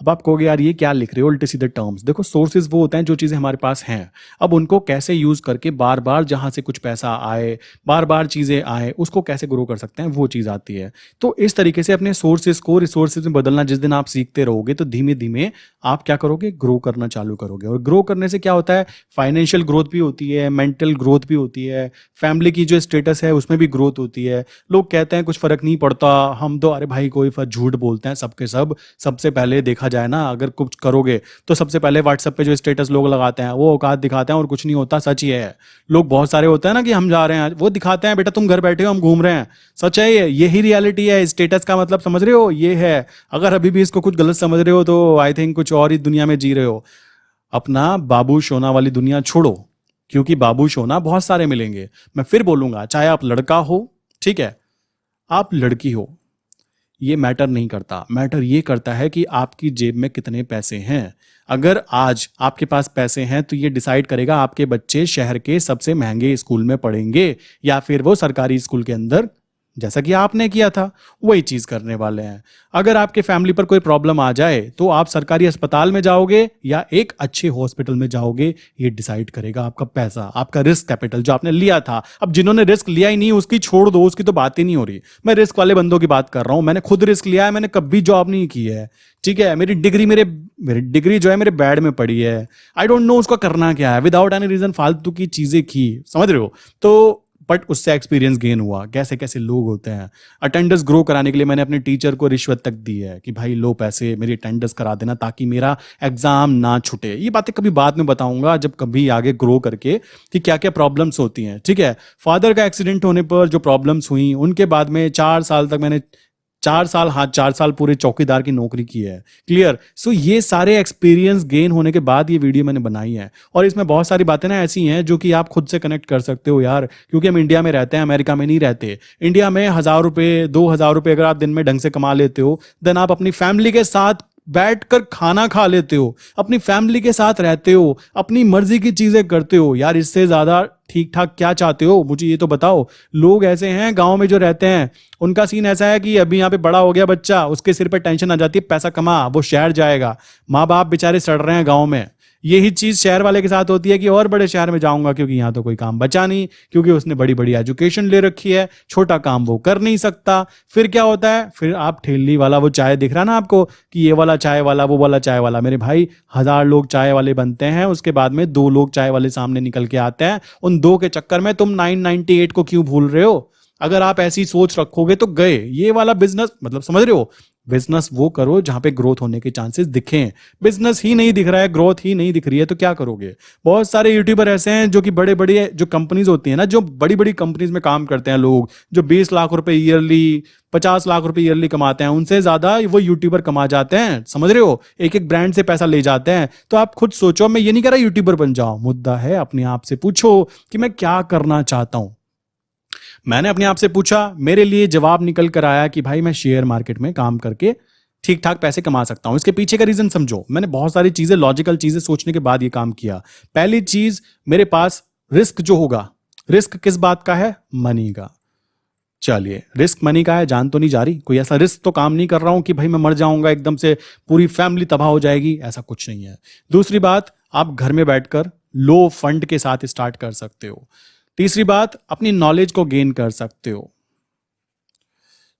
अब आप कहोगे यार ये क्या लिख रहे हो उल्टे सीधे टर्म्स। देखो सोर्सेज वो होते हैं जो चीज़ें हमारे पास हैं, अब उनको कैसे यूज़ करके बार बार जहाँ से कुछ पैसा आए, बार बार चीज़ें आए, उसको कैसे ग्रो कर सकते हैं, वो चीज़ आती है। तो इस तरीके से अपने सोर्सेज को रिसोर्सेज में बदलना जिस दिन आप सीखते रहोगे तो धीमे धीमे आप क्या करोगे, ग्रो करना चालू करोगे। और ग्रो करने से क्या होता है, फाइनेंशियल ग्रोथ भी होती है, मेंटल ग्रोथ भी होती है, फैमिली की जो स्टेटस है उसमें भी ग्रोथ होती है। लोग कहते हैं कुछ फर्क नहीं पड़ता, हम तो अरे भाई कोई झूठ बोलते हैं सबके सब। सबसे पहले देखा जाए ना, अगर कुछ करोगे तो सबसे पहले व्हाट्सएप पे जो स्टेटस लोग लगाते हैं वो औकात दिखाते हैं और कुछ नहीं होता, सच ही है। लोग बहुत सारे होते हैं ना कि हम जा रहे हैं, वो दिखाते हैं बेटा तुम घर बैठे हो हम घूम रहे हैं, सच है ये, यही रियलिटी है। स्टेटस का मतलब समझ रहे हो, ये है। अगर अभी भी इसको कुछ गलत समझ रहे हो तो आई थिंक कुछ और ही दुनिया में जी रहे हो। अपना बाबू सोना वाली दुनिया छोड़ो, क्योंकि बाबू सोना बहुत सारे मिलेंगे। मैं फिर बोलूंगा, चाहे आप लड़का हो, ठीक है, आप लड़की हो, ये मैटर नहीं करता। मैटर ये करता है कि आपकी जेब में कितने पैसे हैं। अगर आज आपके पास पैसे हैं तो ये डिसाइड करेगा आपके बच्चे शहर के सबसे महंगे स्कूल में पढ़ेंगे या फिर वो सरकारी स्कूल के अंदर, जैसा कि आपने किया था वही चीज करने वाले हैं। अगर आपके फैमिली पर कोई प्रॉब्लम आ जाए तो आप सरकारी अस्पताल में जाओगे या एक अच्छे हॉस्पिटल में जाओगे, ये डिसाइड करेगा आपका पैसा, आपका रिस्क कैपिटल जो आपने लिया था। अब जिन्होंने रिस्क लिया ही नहीं उसकी छोड़ दो, उसकी तो बात ही नहीं हो रही। मैं रिस्क वाले बंदों की बात कर रहा हूं, मैंने खुद रिस्क लिया है, मैंने कभी जॉब नहीं की है, ठीक है। मेरी डिग्री जो है मेरे बेड में पड़ी है, आई डोंट नो उसका करना क्या है, विदाउट एनी रीजन फालतू की चीजें की, समझ रहे हो। तो बट उससे एक्सपीरियंस गेन हुआ, कैसे कैसे लोग होते हैं। अटेंडेंस ग्रो कराने के लिए मैंने अपने टीचर को रिश्वत तक दी है कि भाई लो पैसे मेरी अटेंडेंस करा देना ताकि मेरा एग्जाम ना छूटे। ये बातें कभी बाद में बताऊंगा जब कभी आगे ग्रो करके कि क्या क्या प्रॉब्लम्स होती हैं, ठीक है। फादर का एक्सीडेंट होने पर जो प्रॉब्लम्स हुई उनके बाद में 4 साल तक मैंने 4 साल, हाँ 4 साल पूरे चौकीदार की नौकरी की है। क्लियर? सो ये सारे एक्सपीरियंस गेन होने के बाद ये वीडियो मैंने बनाई है, और इसमें बहुत सारी बातें ना ऐसी हैं जो कि आप खुद से कनेक्ट कर सकते हो यार, क्योंकि हम इंडिया में रहते हैं, अमेरिका में नहीं रहते। इंडिया में 1,000 रुपए 2,000 रुपए अगर आप दिन में ढंग से कमा लेते हो, देन आप अपनी फैमिली के साथ बैठकर खाना खा लेते हो, अपनी फैमिली के साथ रहते हो, अपनी मर्जी की चीजें करते हो यार। इससे ज्यादा ठीक ठाक क्या चाहते हो, मुझे ये तो बताओ। लोग ऐसे हैं गांव में जो रहते हैं, उनका सीन ऐसा है कि अभी यहाँ पे बड़ा हो गया बच्चा, उसके सिर पे टेंशन आ जाती है, पैसा कमा, वो शहर जाएगा, माँ बाप बेचारे सड़ रहे हैं गाँव में। यही चीज शहर वाले के साथ होती है कि और बड़े शहर में जाऊंगा क्योंकि यहाँ तो कोई काम बचा नहीं, क्योंकि उसने बड़ी बड़ी एजुकेशन ले रखी है, छोटा काम वो कर नहीं सकता। फिर क्या होता है, फिर आप ठेली वाला, वो चाय दिख रहा ना आपको कि ये वाला चाय वाला, वो वाला चाय वाला, मेरे भाई 1,000 लोग चाय वाले बनते हैं, उसके बाद में 2 लोग चाय वाले सामने निकल के आते हैं। उन 2 के चक्कर में तुम 998 को क्यों भूल रहे हो? अगर आप ऐसी सोच रखोगे तो गए। ये वाला बिजनेस, मतलब समझ रहे हो, बिजनेस वो करो जहां पे ग्रोथ होने के चांसेस दिखें। बिजनेस ही नहीं दिख रहा है, ग्रोथ ही नहीं दिख रही है, तो क्या करोगे? बहुत सारे यूट्यूबर ऐसे हैं जो कि बड़े बड़े जो कंपनीज होती है ना, जो बड़ी बड़ी कंपनीज में काम करते हैं लोग, जो 20 लाख रुपए ईयरली, 50 लाख रुपए ईयरली कमाते हैं, उनसे ज्यादा वो यूट्यूबर कमा जाते हैं। समझ रहे हो? एक एक ब्रांड से पैसा ले जाते हैं। तो आप खुद सोचो, मैं ये नहीं कह रहा यूट्यूबर बन जाओ, मुद्दा है अपने आप से पूछो कि मैं क्या करना चाहता हूं। मैंने अपने आप से पूछा, मेरे लिए जवाब निकल कर आया कि भाई मैं शेयर मार्केट में काम करके ठीक ठाक पैसे कमा सकता हूं। इसके पीछे का रीजन समझो। मैंने बहुत सारी चीजें, लॉजिकल चीजें सोचने के बाद ये काम किया। पहली चीज, मेरे पास रिस्क जो होगा, रिस्क किस बात का है? मनी का। चलिए, रिस्क मनी का है, जान तो नहीं जा रही, कोई ऐसा रिस्क तो काम नहीं कर रहा हूं कि भाई मैं मर जाऊंगा एकदम से, पूरी फैमिली तबाह हो जाएगी, ऐसा कुछ नहीं है। दूसरी बात, आप घर में बैठकर लो फंड के साथ स्टार्ट कर सकते हो। तीसरी बात, अपनी नॉलेज को गेन कर सकते हो।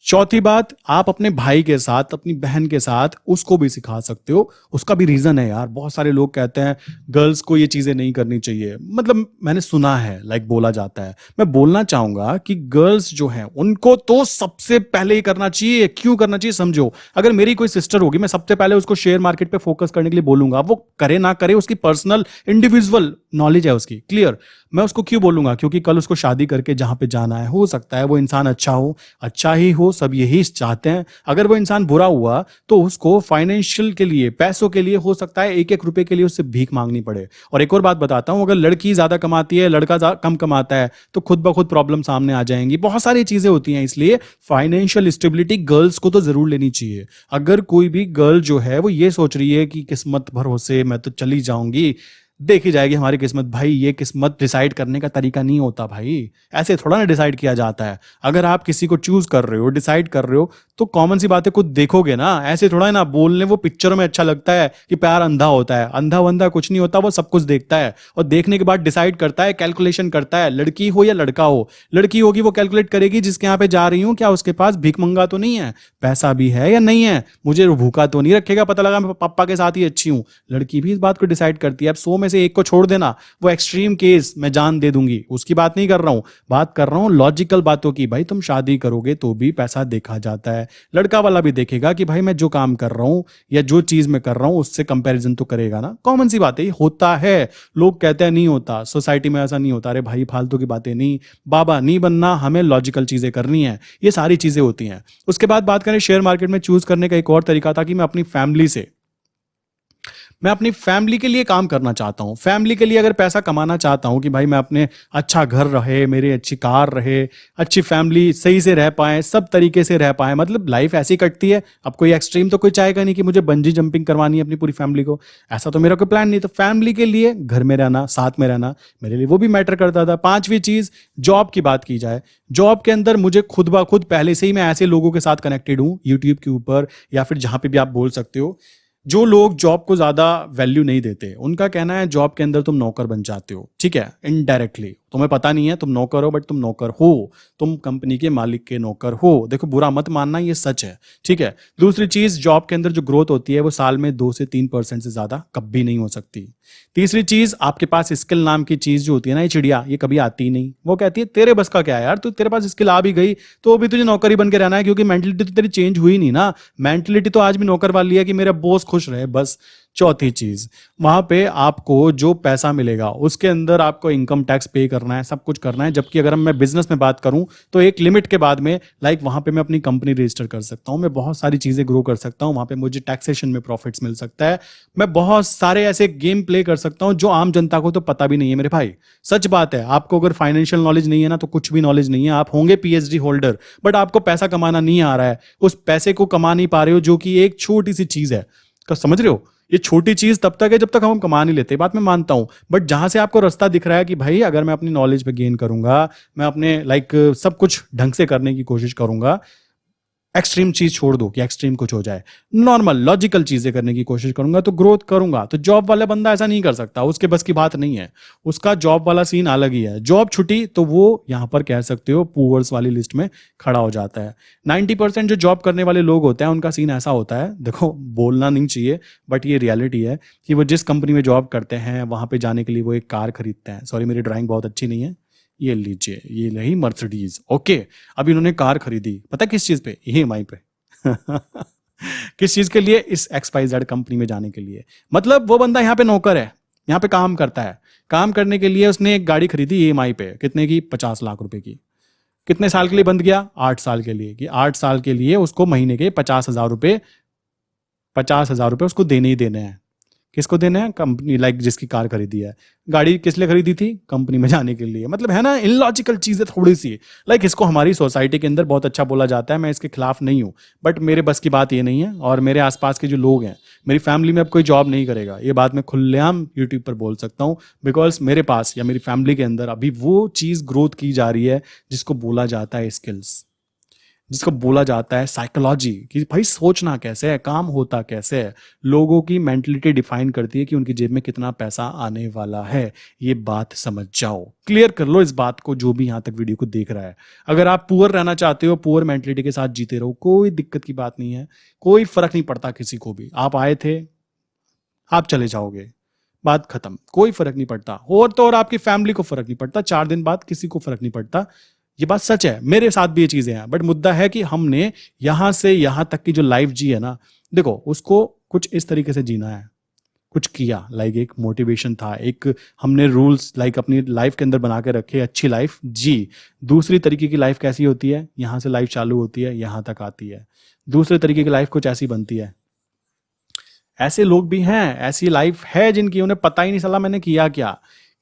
चौथी बात, आप अपने भाई के साथ, अपनी बहन के साथ उसको भी सिखा सकते हो। उसका भी रीजन है यार, बहुत सारे लोग कहते हैं गर्ल्स को ये चीजें नहीं करनी चाहिए, मतलब मैंने सुना है, लाइक बोला जाता है। मैं बोलना चाहूंगा कि गर्ल्स जो हैं उनको तो सबसे पहले ही करना चाहिए। क्यों करना चाहिए समझो। अगर मेरी कोई सिस्टर होगी, मैं सबसे पहले उसको शेयर मार्केट पे फोकस करने के लिए बोलूंगा। वो करे ना करे, उसकी पर्सनल इंडिविजुअल नॉलेज है उसकी, क्लियर। मैं उसको क्यों बोलूंगा? क्योंकि कल उसको शादी करके जहां पे जाना है, हो सकता है वो इंसान अच्छा हो, अच्छा ही हो, सब यही चाहते हैं। अगर वो इंसान बुरा हुआ तो उसको फाइनेंशियल के लिए, पैसों के लिए, हो सकता है एक एक रुपए के लिए उससे भीख मांगनी पड़े। और एक और बात बताता हूं, अगर लड़की ज्यादा कमाती है, लड़का कम कमाता है, तो खुद ब खुद प्रॉब्लम सामने आ जाएंगी। बहुत सारी चीजें होती हैं, इसलिए फाइनेंशियल स्टेबिलिटी गर्ल्स को तो जरूर लेनी चाहिए। अगर कोई भी गर्ल जो है वो ये सोच रही है कि किस्मत भरोसे मैं तो चली जाऊंगी, देखी जाएगी हमारी किस्मत, भाई ये किस्मत डिसाइड करने का तरीका नहीं होता भाई। ऐसे थोड़ा ना डिसाइड किया जाता है। अगर आप किसी को चूज कर रहे हो, डिसाइड कर रहे हो, तो कॉमन सी बातें खुद देखोगे ना। ऐसे थोड़ा है ना बोलने, वो पिक्चरों में अच्छा लगता है कि प्यार अंधा होता है, अंधा वंधा कुछ नहीं होता, वो सब कुछ देखता है और देखने के बाद डिसाइड करता है, कैलकुलेशन करता है। लड़की हो या लड़का हो, लड़की होगी वो कैलकुलेट करेगी जिसके यहाँ पे जा रही हूँ, क्या उसके पास भीख मंगा तो नहीं है, पैसा भी है या नहीं है, मुझे भूखा तो नहीं रखेगा, पता लगा मैं पापा के साथ ही अच्छी हूँ। लड़की भी इस बात को डिसाइड करती है। अब 100 में से एक को छोड़ देना, वो एक्सट्रीम केस, मैं जान दे दूंगी, उसकी बात नहीं कर रहा हूं। बात कर रहा हूं लॉजिकल बातों की। भाई तुम शादी करोगे तो भी पैसा देखा जाता है, लड़का वाला भी देखेगा कि भाई मैं जो काम कर रहा हूं या जो चीज मैं कर रहा हूं उससे कंपैरिजन तो करेगा ना। कॉमन सी बात है, होता है। लोग कहते हैं नहीं होता, सोसाइटी में ऐसा नहीं होता। अरे भाई फालतू की बातें नहीं, बाबा नहीं बनना, हमें लॉजिकल चीजें करनी है। ये सारी चीजें होती हैं। उसके बाद बात करें शेयर मार्केट में चूज करने का एक और तरीका था कि मैं अपनी फैमिली के लिए काम करना चाहता हूं। फैमिली के लिए अगर पैसा कमाना चाहता हूं कि भाई मैं अपने अच्छा घर रहे, मेरी अच्छी कार रहे, अच्छी फैमिली सही से रह पाए, सब तरीके से रह पाए, मतलब लाइफ ऐसी कटती है। अब कोई एक्सट्रीम तो कोई चाहेगा नहीं कि मुझे बंजी जंपिंग करवानी है अपनी पूरी फैमिली को, ऐसा तो मेरा कोई प्लान नहीं। तो फैमिली के लिए घर में रहना, साथ में रहना, मेरे लिए वो भी मैटर करता था। पांचवी चीज, जॉब की बात की जाए, जॉब के अंदर मुझे खुद ब खुद पहले से ही मैं ऐसे लोगों के साथ कनेक्टेड हूं, यूट्यूब के ऊपर या फिर जहां पे भी आप बोल सकते हो, जो लोग जॉब को ज्यादा वैल्यू नहीं देते। उनका कहना है जॉब के अंदर तुम नौकर बन जाते हो, ठीक है, इनडायरेक्टली तुम्हें पता नहीं है तुम नौकर हो, बट तुम नौकर हो, तुम कंपनी के मालिक के नौकर हो। देखो बुरा मत मानना, ये सच है, ठीक है। दूसरी चीज, जॉब के अंदर जो ग्रोथ होती है वो साल में 2 से 3% से ज्यादा कभी नहीं हो सकती। तीसरी चीज, आपके पास स्किल नाम की चीज जो होती है ना, ये चिड़िया, ये कभी आती नहीं। वो कहती है तेरे बस का क्या है यार, तू तेरे पास स्किल आ भी गई तो भी तुझे नौकरी बन के रहना है, क्योंकि मेंटलिटी तो तेरी चेंज हुई नहीं ना। मेंटलिटी तो आज भी नौकर वाली है कि मेरा बॉस खुश रहे बस। चौथी चीज, वहां पे आपको जो पैसा मिलेगा उसके अंदर आपको इनकम टैक्स पे करना है, सब कुछ करना है। जबकि अगर मैं बिजनेस में बात करूं तो एक लिमिट के बाद में लाइक वहां पे मैं अपनी कंपनी रजिस्टर कर सकता हूं, मैं बहुत सारी चीजें ग्रो कर सकता हूं, वहां पे मुझे टैक्सेशन में प्रॉफिट्स मिल सकता है, मैं बहुत सारे ऐसे गेम प्ले कर सकता हूं जो आम जनता को तो पता भी नहीं है मेरे भाई। सच बात है, आपको अगर फाइनेंशियल नॉलेज नहीं है ना तो कुछ भी नॉलेज नहीं है। आप होंगे पीएचडी होल्डर बट आपको पैसा कमाना नहीं आ रहा है, उस पैसे को कमा नहीं पा रहे हो, जो कि एक छोटी सी चीज है। समझ रहे हो? ये छोटी चीज तब तक है जब तक हम कमा नहीं लेते, बात मैं मानता हूं। बट जहां से आपको रास्ता दिख रहा है कि भाई अगर मैं अपनी नॉलेज पे गेन करूंगा, मैं अपने सब कुछ ढंग से करने की कोशिश करूंगा, एक्सट्रीम चीज छोड़ दो कि एक्सट्रीम कुछ हो जाए, नॉर्मल लॉजिकल चीजें करने की कोशिश करूंगा तो ग्रोथ करूंगा। तो जॉब वाला बंदा ऐसा नहीं कर सकता, उसके बस की बात नहीं है। उसका जॉब वाला सीन अलग ही है। जॉब छुटी तो वो यहां पर कह सकते हो पुअर्स वाली लिस्ट में खड़ा हो जाता है। 90% जो जॉब करने वाले लोग होते हैं उनका सीन ऐसा होता है, देखो बोलना नहीं चाहिए बट ये रियलिटी है कि वो जिस कंपनी में जॉब करते हैं वहां पे जाने के लिए वो एक कार खरीदते हैं। सॉरी मेरी ड्राइंग बहुत अच्छी नहीं है, ये लीजिए, ये रही मर्सिडीज। ओके, अब इन्होंने कार खरीदी, पता किस चीज पे? ईएमआई पे। किस चीज के लिए? इस XYZ कंपनी में जाने के लिए। मतलब वो बंदा यहाँ पे नौकर है, यहाँ पे काम करता है। काम करने के लिए उसने एक गाड़ी खरीदी ईएमआई पे, कितने की? 50 लाख रुपए की। कितने साल के लिए बंद गया? 8 साल के लिए। कि 8 साल के लिए उसको महीने के 50,000 रुपए, 50,000 रुपए उसको देने ही देने हैं। किसको देना है? कंपनी, जिसकी कार खरीदी है। गाड़ी किस लिए खरीदी थी? कंपनी में जाने के लिए। मतलब है ना इलॉजिकल चीजें थोड़ी सी। इसको हमारी सोसाइटी के अंदर बहुत अच्छा बोला जाता है, मैं इसके खिलाफ नहीं हूं बट मेरे बस की बात ये नहीं है। और मेरे आसपास के जो लोग हैं, मेरी फैमिली में अब कोई जॉब नहीं करेगा, ये बात मैं खुलेआम यूट्यूब पर बोल सकता हूं। बिकॉज मेरे पास या मेरी फैमिली के अंदर अभी वो चीज ग्रोथ की जा रही है जिसको बोला जाता है स्किल्स, जिसको बोला जाता है साइकोलॉजी, कि भाई सोचना कैसे है, काम होता कैसे है। लोगों की मेंटलिटी डिफाइन करती है कि उनकी जेब में कितना पैसा आने वाला है। ये बात समझ जाओ, क्लियर कर लो इस बात को, जो भी यहां तक वीडियो को देख रहा है। अगर आप पुअर रहना चाहते हो, पुअर मेंटलिटी के साथ जीते रहो, कोई दिक्कत की बात नहीं है, कोई फर्क नहीं पड़ता किसी को भी। आप आए थे, आप चले जाओगे, बात खत्म, कोई फर्क नहीं पड़ता। और आपकी फैमिली को फर्क नहीं पड़ता, 4 दिन बाद किसी को फर्क नहीं पड़ता। ये बात सच है, मेरे साथ भी ये चीजें हैं। बट मुद्दा है कि हमने यहां से यहां तक की जो लाइफ जी है ना, देखो उसको कुछ इस तरीके से जीना है, कुछ किया, एक मोटिवेशन था, एक हमने रूल्स अपनी लाइफ के अंदर बना के रखे, अच्छी लाइफ जी। दूसरी तरीके की लाइफ कैसी होती है? यहां से लाइफ चालू होती है, यहां तक आती है। दूसरे तरीके की लाइफ कुछ ऐसी बनती है। ऐसे लोग भी हैं, ऐसी लाइफ है जिनकी उन्हें पता ही नहीं चला मैंने किया क्या।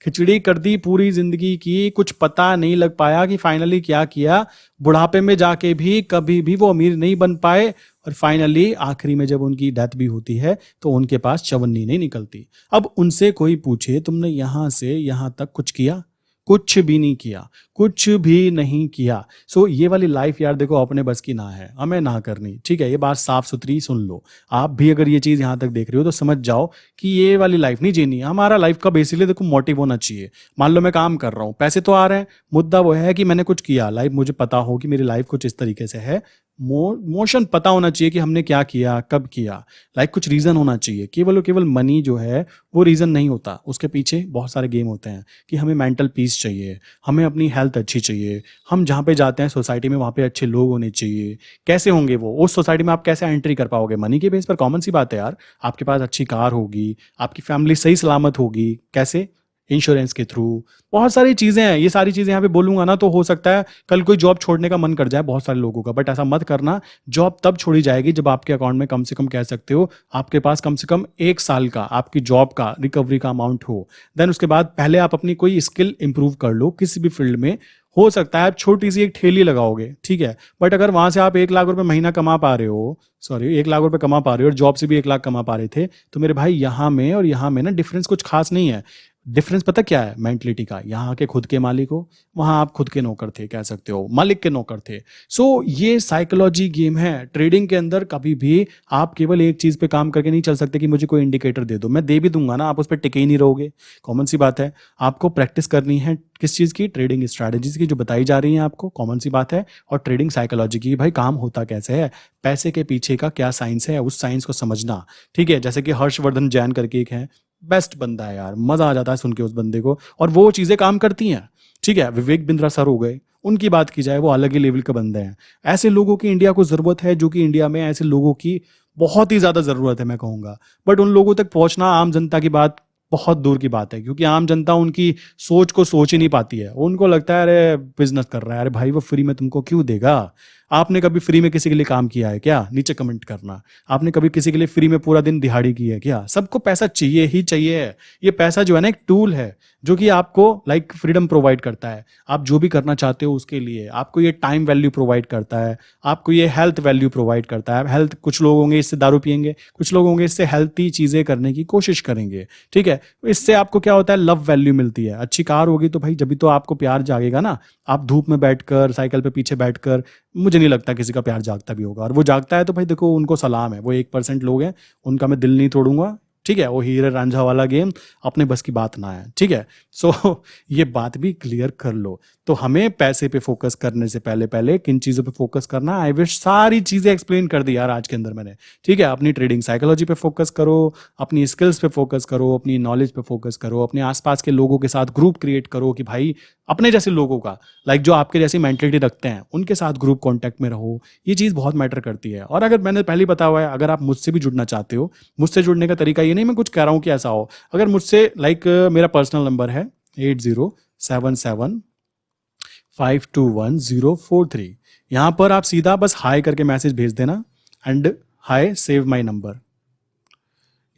खिचड़ी कर दी पूरी जिंदगी की, कुछ पता नहीं लग पाया कि फाइनली क्या किया। बुढ़ापे में जाके भी कभी भी वो अमीर नहीं बन पाए, और फाइनली आखिरी में जब उनकी डेथ भी होती है तो उनके पास चवन्नी नहीं निकलती। अब उनसे कोई पूछे तुमने यहां से यहां तक कुछ किया? कुछ भी नहीं किया, कुछ भी नहीं किया। सो ये वाली लाइफ यार देखो अपने बस की ना है, हमें ना करनी, ठीक है? ये बात साफ सुथरी सुन लो। आप भी अगर ये चीज यहां तक देख रहे हो तो समझ जाओ कि ये वाली लाइफ नहीं जीनी है। हमारा लाइफ का बेसिकली देखो मोटिव होना चाहिए। मान लो मैं काम कर रहा हूँ, पैसे तो आ रहे हैं, मुद्दा वो है कि मैंने कुछ किया। लाइफ मुझे पता हो कि मेरी लाइफ कुछ इस तरीके से है, मोशन पता होना चाहिए कि हमने क्या किया, कब किया। कुछ रीजन होना चाहिए। केवल और केवल मनी जो है वो रीजन नहीं होता, उसके पीछे बहुत सारे गेम होते हैं। कि हमें मेंटल पीस चाहिए, हमें अपनी हेल्थ अच्छी चाहिए, हम जहाँ पे जाते हैं सोसाइटी में वहाँ पे अच्छे लोग होने चाहिए। कैसे होंगे वो? उस सोसाइटी में आप कैसे एंट्री कर पाओगे? मनी के बेस पर। कॉमन सी बात है यार, आपके पास अच्छी कार होगी, आपकी फैमिली सही सलामत होगी। कैसे? इंश्योरेंस के थ्रू। बहुत सारी चीजें हैं, ये सारी चीजें यहाँ पे बोलूंगा ना तो हो सकता है कल कोई जॉब छोड़ने का मन कर जाए बहुत सारे लोगों का, बट ऐसा मत करना। जॉब तब छोड़ी जाएगी जब आपके अकाउंट में कम से कम, कह सकते हो आपके पास कम से कम 1 साल का आपकी जॉब का रिकवरी का अमाउंट हो। देन उसके बाद पहले आप अपनी कोई स्किल इंप्रूव कर लो किसी भी फील्ड में। हो सकता है आप छोटी सी एक ठेली लगाओगे, ठीक है, बट अगर वहां से आप 1 लाख रुपए महीना कमा पा रहे हो, सॉरी 1 लाख रुपए कमा पा रहे हो और जॉब से भी 1 लाख कमा पा रहे थे, तो मेरे भाई यहाँ में और यहाँ में ना डिफरेंस कुछ खास नहीं है। डिफरेंस पता क्या है? मेंटलिटी का। यहाँ के खुद के मालिक हो, वहां आप खुद के नौकर थे, कह सकते हो मालिक के नौकर थे। सो ये साइकोलॉजी गेम है। ट्रेडिंग के अंदर कभी भी आप केवल एक चीज पे काम करके नहीं चल सकते कि मुझे कोई इंडिकेटर दे दो। मैं दे भी दूंगा ना, आप उस पर टिके ही नहीं रहोगे। कॉमन सी बात है। आपको प्रैक्टिस करनी है किस चीज की? ट्रेडिंग स्ट्रैटेजीज की, जो बताई जा रही है आपको। कॉमन सी बात है। और ट्रेडिंग साइकोलॉजी की, भाई काम होता कैसे है, पैसे के पीछे का क्या साइंस है, उस साइंस को समझना, ठीक है? जैसे कि हर्षवर्धन जैन करके एक है, बेस्ट बंदा है यार, मजा आ जाता है सुन के उस बंदे को, और वो चीजें काम करती हैं। ठीक है, विवेक बिंद्रा सर हो गए, उनकी बात की जाए वो अलग ही लेवल के बंदे हैं। ऐसे लोगों की इंडिया को जरूरत है, जो कि इंडिया में ऐसे लोगों की बहुत ही ज्यादा जरूरत है मैं कहूंगा। बट उन लोगों तक पहुंचना आम जनता की बात बहुत दूर की बात है, क्योंकि आम जनता उनकी सोच को सोच ही नहीं पाती है। उनको लगता है अरे बिजनेस कर रहा है, अरे भाई वो फ्री में तुमको क्यों देगा? आपने कभी फ्री में किसी के लिए काम किया है क्या? नीचे कमेंट करना। आपने कभी किसी के लिए फ्री में पूरा दिन दिहाड़ी की है क्या? सबको पैसा चाहिए ही चाहिए। ये पैसा जो है ना एक टूल है, जो कि आपको लाइक फ्रीडम प्रोवाइड करता है। आप जो भी करना चाहते हो उसके लिए आपको ये टाइम वैल्यू प्रोवाइड करता है, आपको ये हेल्थ वैल्यू प्रोवाइड करता है। हेल्थ, कुछ लोग होंगे इससे दारू पियेंगे, कुछ लोग होंगे इससे हेल्थी चीजें करने की कोशिश करेंगे। ठीक है, इससे आपको क्या होता है, लव वैल्यू मिलती है। अच्छी कार होगी तो भाई जब तो आपको प्यार जागेगा ना। आप धूप में बैठकर, साइकिल पे पीछे बैठकर, मुझे नहीं लगता किसी का प्यार जागता भी होगा, और वो जागता है तो भाई देखो उनको सलाम है, वो 1% लोग हैं, उनका मैं दिल नहीं तोड़ूंगा। ठीक है, वो हीरे रांझा वाला गेम अपने बस की बात ना है। ठीक है, सो ये बात भी क्लियर कर लो। तो हमें पैसे पे फोकस करने से पहले पहले किन चीजों पे फोकस करना, आई विश सारी चीजें एक्सप्लेन कर दी यार आज के अंदर मैंने। ठीक है, अपनी ट्रेडिंग साइकोलॉजी पे फोकस करो, अपनी स्किल्स पे फोकस करो, अपनी नॉलेज पे फोकस करो, अपने आसपास के लोगों के साथ ग्रुप क्रिएट करो कि भाई अपने जैसे लोगों का, लाइक जो आपके जैसी मेंटेलिटी रखते हैं उनके साथ ग्रुप कांटेक्ट में रहो। ये चीज़ बहुत मैटर करती है। और अगर मैंने पहले बताया हुआ है, अगर आप मुझसे भी जुड़ना चाहते हो, मुझसे जुड़ने का तरीका ये नहीं मैं कुछ कह रहा हूँ कि ऐसा हो। अगर मुझसे लाइक मेरा पर्सनल नंबर है 8077521043। यहाँ पर आप सीधा बस हाई करके मैसेज भेज देना, and high save my number,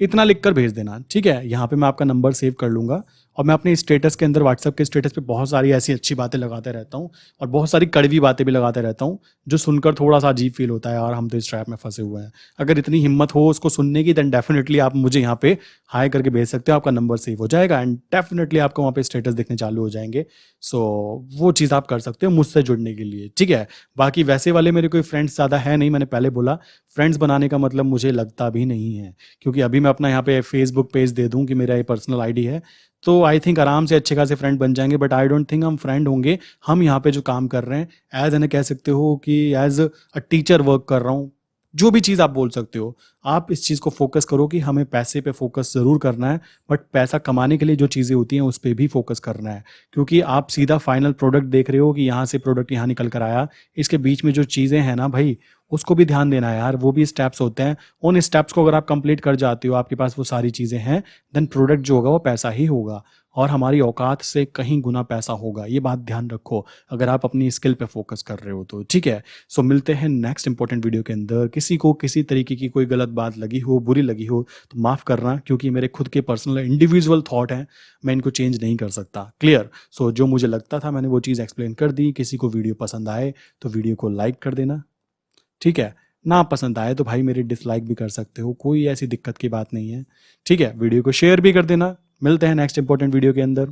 इतना लिखकर भेज देना। ठीक है, यहाँ पे मैं आपका नंबर सेव कर लूंगा, और मैं अपने स्टेटस के अंदर, व्हाट्सएप के स्टेटस पे बहुत सारी ऐसी अच्छी बातें लगाते रहता हूँ, और बहुत सारी कड़वी बातें भी लगाते रहता हूँ, जो सुनकर थोड़ा सा अजीब फील होता है यार, हम तो इस ट्रैप में फंसे हुए हैं। अगर इतनी हिम्मत हो उसको सुनने की, देन डेफिनेटली आप मुझे यहाँ पे हाई करके भेज सकते हो, आपका नंबर सेव हो जाएगा, एंड डेफिनेटली आपको वहाँ पे स्टेटस दिखने चालू हो जाएंगे। सो वो चीज़ आप कर सकते हो मुझसे जुड़ने के लिए। ठीक है, बाकी वैसे वाले मेरे कोई फ्रेंड्स ज़्यादा है नहीं, मैंने पहले बोला। फ्रेंड्स बनाने का मतलब मुझे लगता भी नहीं है, क्योंकि अभी मैं अपना यहाँ पे फेसबुक पेज दे दूँ कि मेरा ये पर्सनल आईडी है, तो आई थिंक आराम से अच्छे खासे फ्रेंड बन जाएंगे। बट आई डोंट थिंक हम फ्रेंड होंगे। हम यहाँ पे जो काम कर रहे हैं, एज एन कह सकते हो कि एज अ टीचर वर्क कर रहा हूँ, जो भी चीज़ आप बोल सकते हो। आप इस चीज़ को फोकस करो कि हमें पैसे पे फोकस ज़रूर करना है, बट पैसा कमाने के लिए जो चीज़ें होती हैं उस पर भी फोकस करना है। क्योंकि आप सीधा फाइनल प्रोडक्ट देख रहे हो कि यहाँ से प्रोडक्ट यहाँ निकल कर आया, इसके बीच में जो चीज़ें हैं ना भाई, उसको भी ध्यान देना है यार। वो भी स्टेप्स होते हैं, उन स्टेप्स को अगर आप कंप्लीट कर जाते हो, आपके पास वो सारी चीज़ें हैं, देन प्रोडक्ट जो होगा वो पैसा ही होगा, और हमारी औकात से कहीं गुना पैसा होगा। ये बात ध्यान रखो अगर आप अपनी स्किल पे फोकस कर रहे हो तो। ठीक है, सो मिलते हैं नेक्स्ट इंपॉर्टेंट वीडियो के अंदर। किसी को किसी तरीके की कोई गलत बात लगी हो, बुरी लगी हो, तो माफ़ करना, क्योंकि मेरे खुद के पर्सनल इंडिविजुअल थॉट हैं, मैं इनको चेंज नहीं कर सकता। क्लियर? सो जो मुझे लगता था मैंने वो चीज़ एक्सप्लेन कर दी। किसी को वीडियो पसंद आए तो वीडियो को लाइक कर देना। ठीक है, ना पसंद आए तो भाई मेरे डिसलाइक भी कर सकते हो, कोई ऐसी दिक्कत की बात नहीं है। ठीक है, वीडियो को शेयर भी कर देना। मिलते हैं नेक्स्ट इंपॉर्टेंट वीडियो के अंदर।